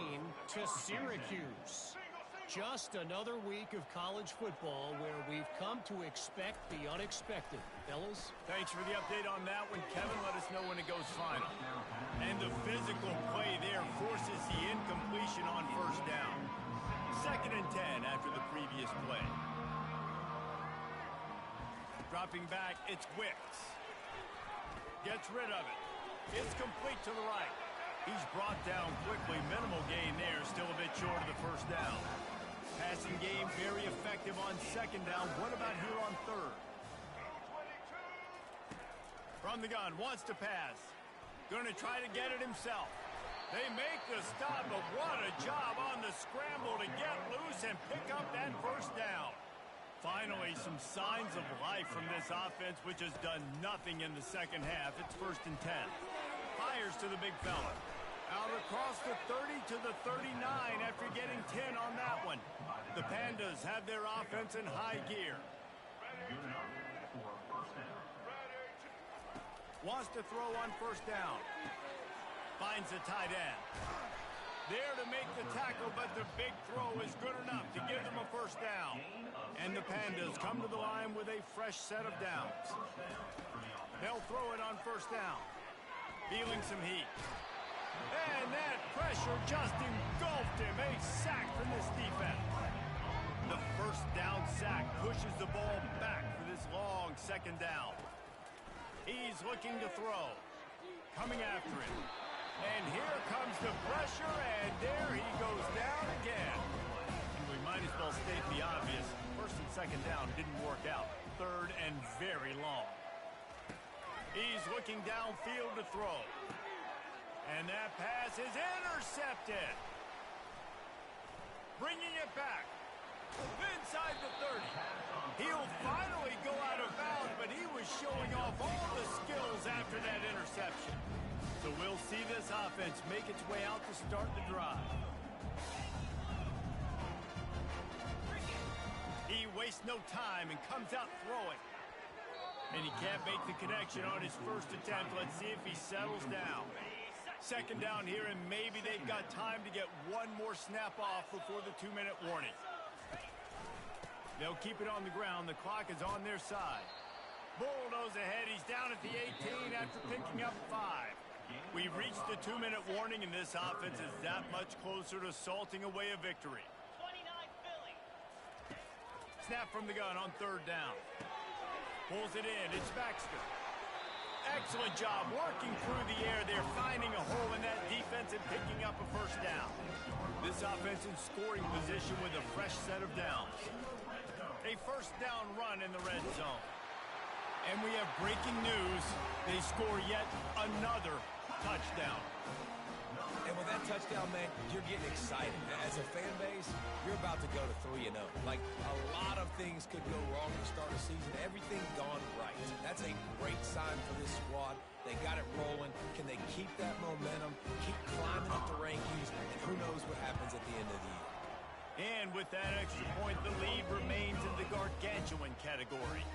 D: to Syracuse. Just another week of college football where we've come to expect the unexpected. Fellas?
A: Thanks for the update on that one, Kevin. Let us know when it goes final. And the physical play there forces the incompletion on first down. 2nd and 10 after the previous play. Dropping back, it's Wicks. Gets rid of it. It's complete to the right. He's brought down quickly. Minimal gain there. Still a bit short of the first down. Passing game very effective on 2nd down. What about here on 3rd? From the gun, wants to pass. Going to try to get it himself. They make the stop, but what a job on the scramble to get loose and pick up that first down. Finally, some signs of life from this offense, which has done nothing in the second half. It's 1st and 10. Fires to the big fella. Out across the 30 to the 39 after getting 10 on that one. The Pandas have their offense in high gear. Wants to throw on first down. Finds the tight end. There to make the tackle, but the big throw is good enough to give them a first down. And the Pandas come to the line with a fresh set of downs. They'll throw it on first down. Feeling some heat. And that pressure just engulfed him. A sack from this defense. The first down sack pushes the ball back for this long 2nd down. He's looking to throw. Coming after him. And here comes the pressure, and there he goes down again. And we might as well state the obvious. 1st and 2nd down didn't work out. 3rd and very long. He's looking downfield to throw. And that pass is intercepted. Bringing it back. Inside the 30. He'll finally go out of bounds, but he was showing off all the skills after that interception. So we'll see this offense make its way out to start the drive. He wastes no time and comes out throwing. And he can't make the connection on his first attempt. Let's see if he settles down. 2nd down here, and maybe they've got time to get one more snap off before the 2-minute warning. They'll keep it on the ground. The clock is on their side. Bulldoze ahead. He's down at the 18 after picking up 5. We've reached the 2-minute warning, and this offense is that much closer to salting away a victory.
F: 29 Philly.
A: Snap from the gun on 3rd down. Pulls it in. It's Baxter. Excellent job working through the air. They're finding a hole in that defense and picking up a first down. This offense in scoring position with a fresh set of downs. A first down run in the red zone. And we have breaking news. They score yet another touchdown.
C: And with that touchdown, man, you're getting excited. As a fan base, you're about to go to 3-0. Like, a lot of things could go wrong to start a season. Everything gone right. That's a great sign for this squad. They got it rolling. Can they keep that momentum, keep climbing up the rankings, and who knows what happens at the end of the year.
A: And with that extra point, the lead remains in the gargantuan category.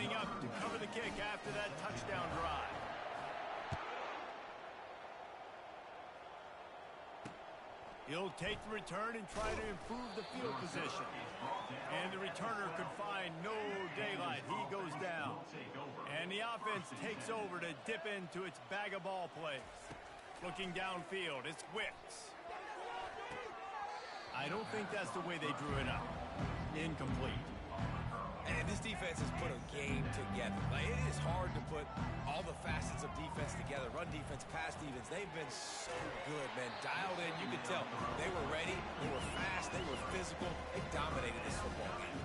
A: lining up to cover the kick after that touchdown drive. He'll take the return and try to improve the field position. And the returner could find no daylight. He goes down. And the offense takes over to dip into its bag of ball plays. Looking downfield, it's Wicks. I don't think that's the way they drew it up. Incomplete.
C: And this defense has put a game together. Like, it is hard to put all the facets of defense together. Run defense, pass defense. They've been so good, man. Dialed in. You could tell they were ready. They were fast. They were physical. They dominated this football game.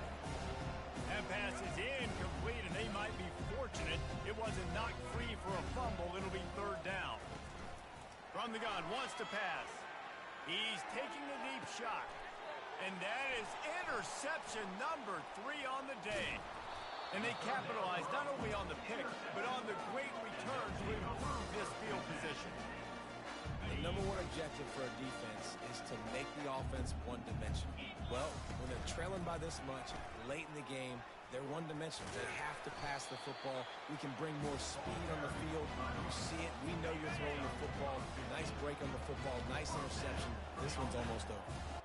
A: That pass is incomplete, and they might be fortunate it wasn't knocked free for a fumble. It'll be third down. From the gun, wants to pass. He's taking the deep shot. And that is interception number 3 on the day. And they capitalized not only on the pick, but on the great return to improve this field position.
C: The number one objective for a defense is to make the offense one-dimensional. Well, when they're trailing by this much, late in the game, they're one-dimensional. They have to pass the football. We can bring more speed on the field. You see it. We know you're throwing the football. Nice break on the football. Nice interception. This one's almost over.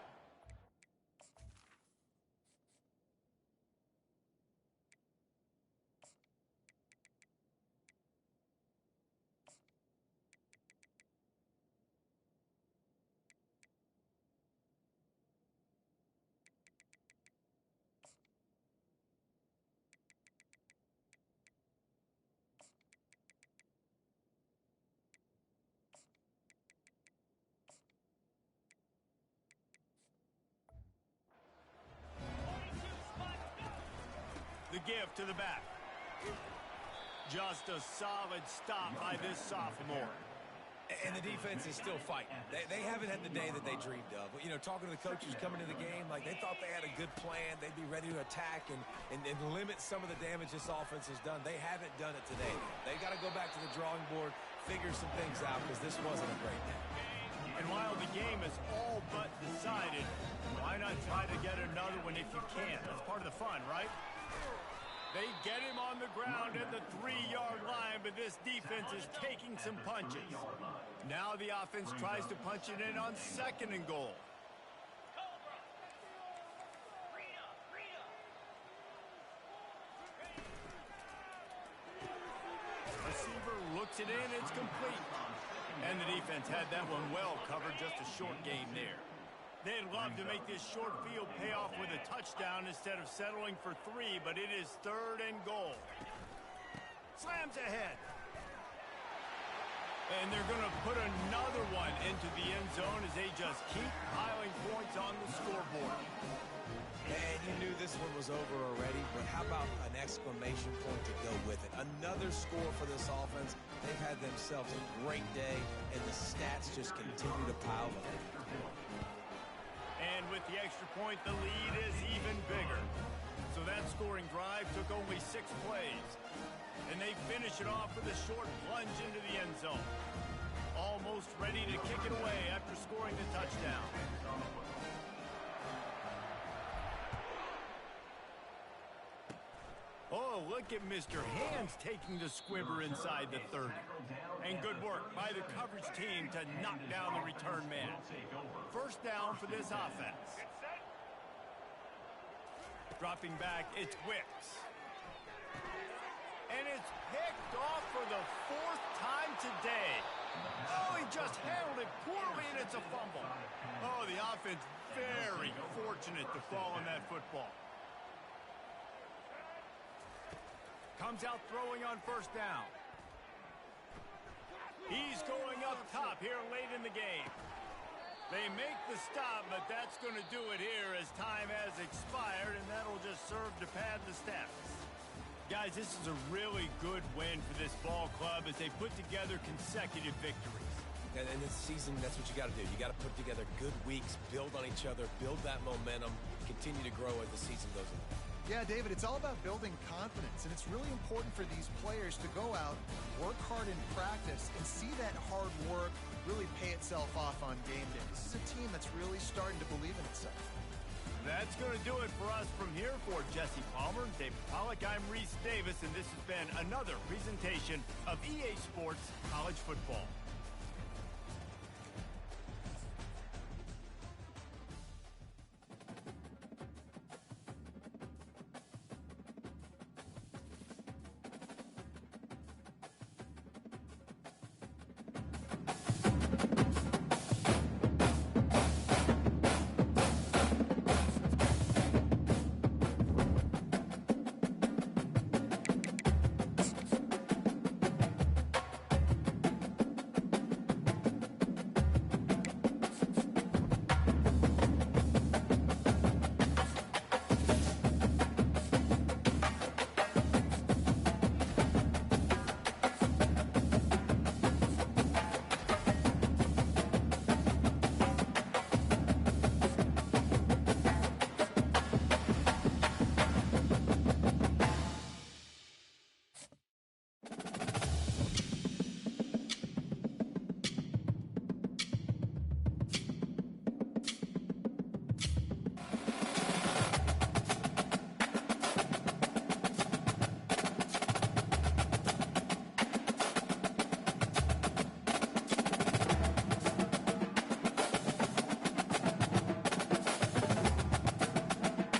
A: The give to the back. Just a solid stop by this sophomore.
C: And the defense is still fighting. They haven't had the day that they dreamed of. You know, talking to the coaches coming to the game, like they thought they had a good plan. They'd be ready to attack and limit some of the damage this offense has done. They haven't done it today. They got to go back to the drawing board, figure some things out, because this wasn't a great day.
A: And while the game is all but decided, why not try to get another one if you can? That's part of the fun, right? They get him on the ground at the 3-yard line, but this defense is taking some punches. Now the offense tries to punch it in on 2nd and goal. Receiver looks it in, it's complete. And the defense had that one well covered, just a short game there. They'd love to make this short field pay off with a touchdown instead of settling for 3, but it is 3rd and goal. Slams ahead. And they're going to put another one into the end zone as they just keep piling points on the scoreboard.
C: And you knew this one was over already, but how about an exclamation point to go with it? Another score for this offense. They've had themselves a great day, and the stats just continue to pile up.
A: And with the extra point, the lead is even bigger. So that scoring drive took only 6 plays. And they finish it off with a short plunge into the end zone. Almost ready to kick it away after scoring the touchdown. Oh, look at Mr. Hands taking the squibber inside the 30. And good work by the coverage team to knock down the return man. First down for this offense. Dropping back, it's Wicks. And it's picked off for the 4th time today. Oh, he just handled it poorly, and it's a fumble. Oh, the offense very fortunate to fall on that football. Comes out throwing on first down. He's going up top here late in the game. They make the stop, but that's going to do it here as time has expired, and that'll just serve to pad the stats. Guys, this is a really good win for this ball club as they put together consecutive victories.
C: And in this season, that's what you got to do. You got to put together good weeks, build on each other, build that momentum, continue to grow as the season goes on.
B: Yeah, David, it's all about building confidence, and it's really important for these players to go out, work hard in practice, and see that hard work really pay itself off on game day. This is a team that's really starting to believe in itself.
A: That's going to do it for us from here. For Jesse Palmer, David Pollack, I'm Reese Davis, and this has been another presentation of EA Sports College Football.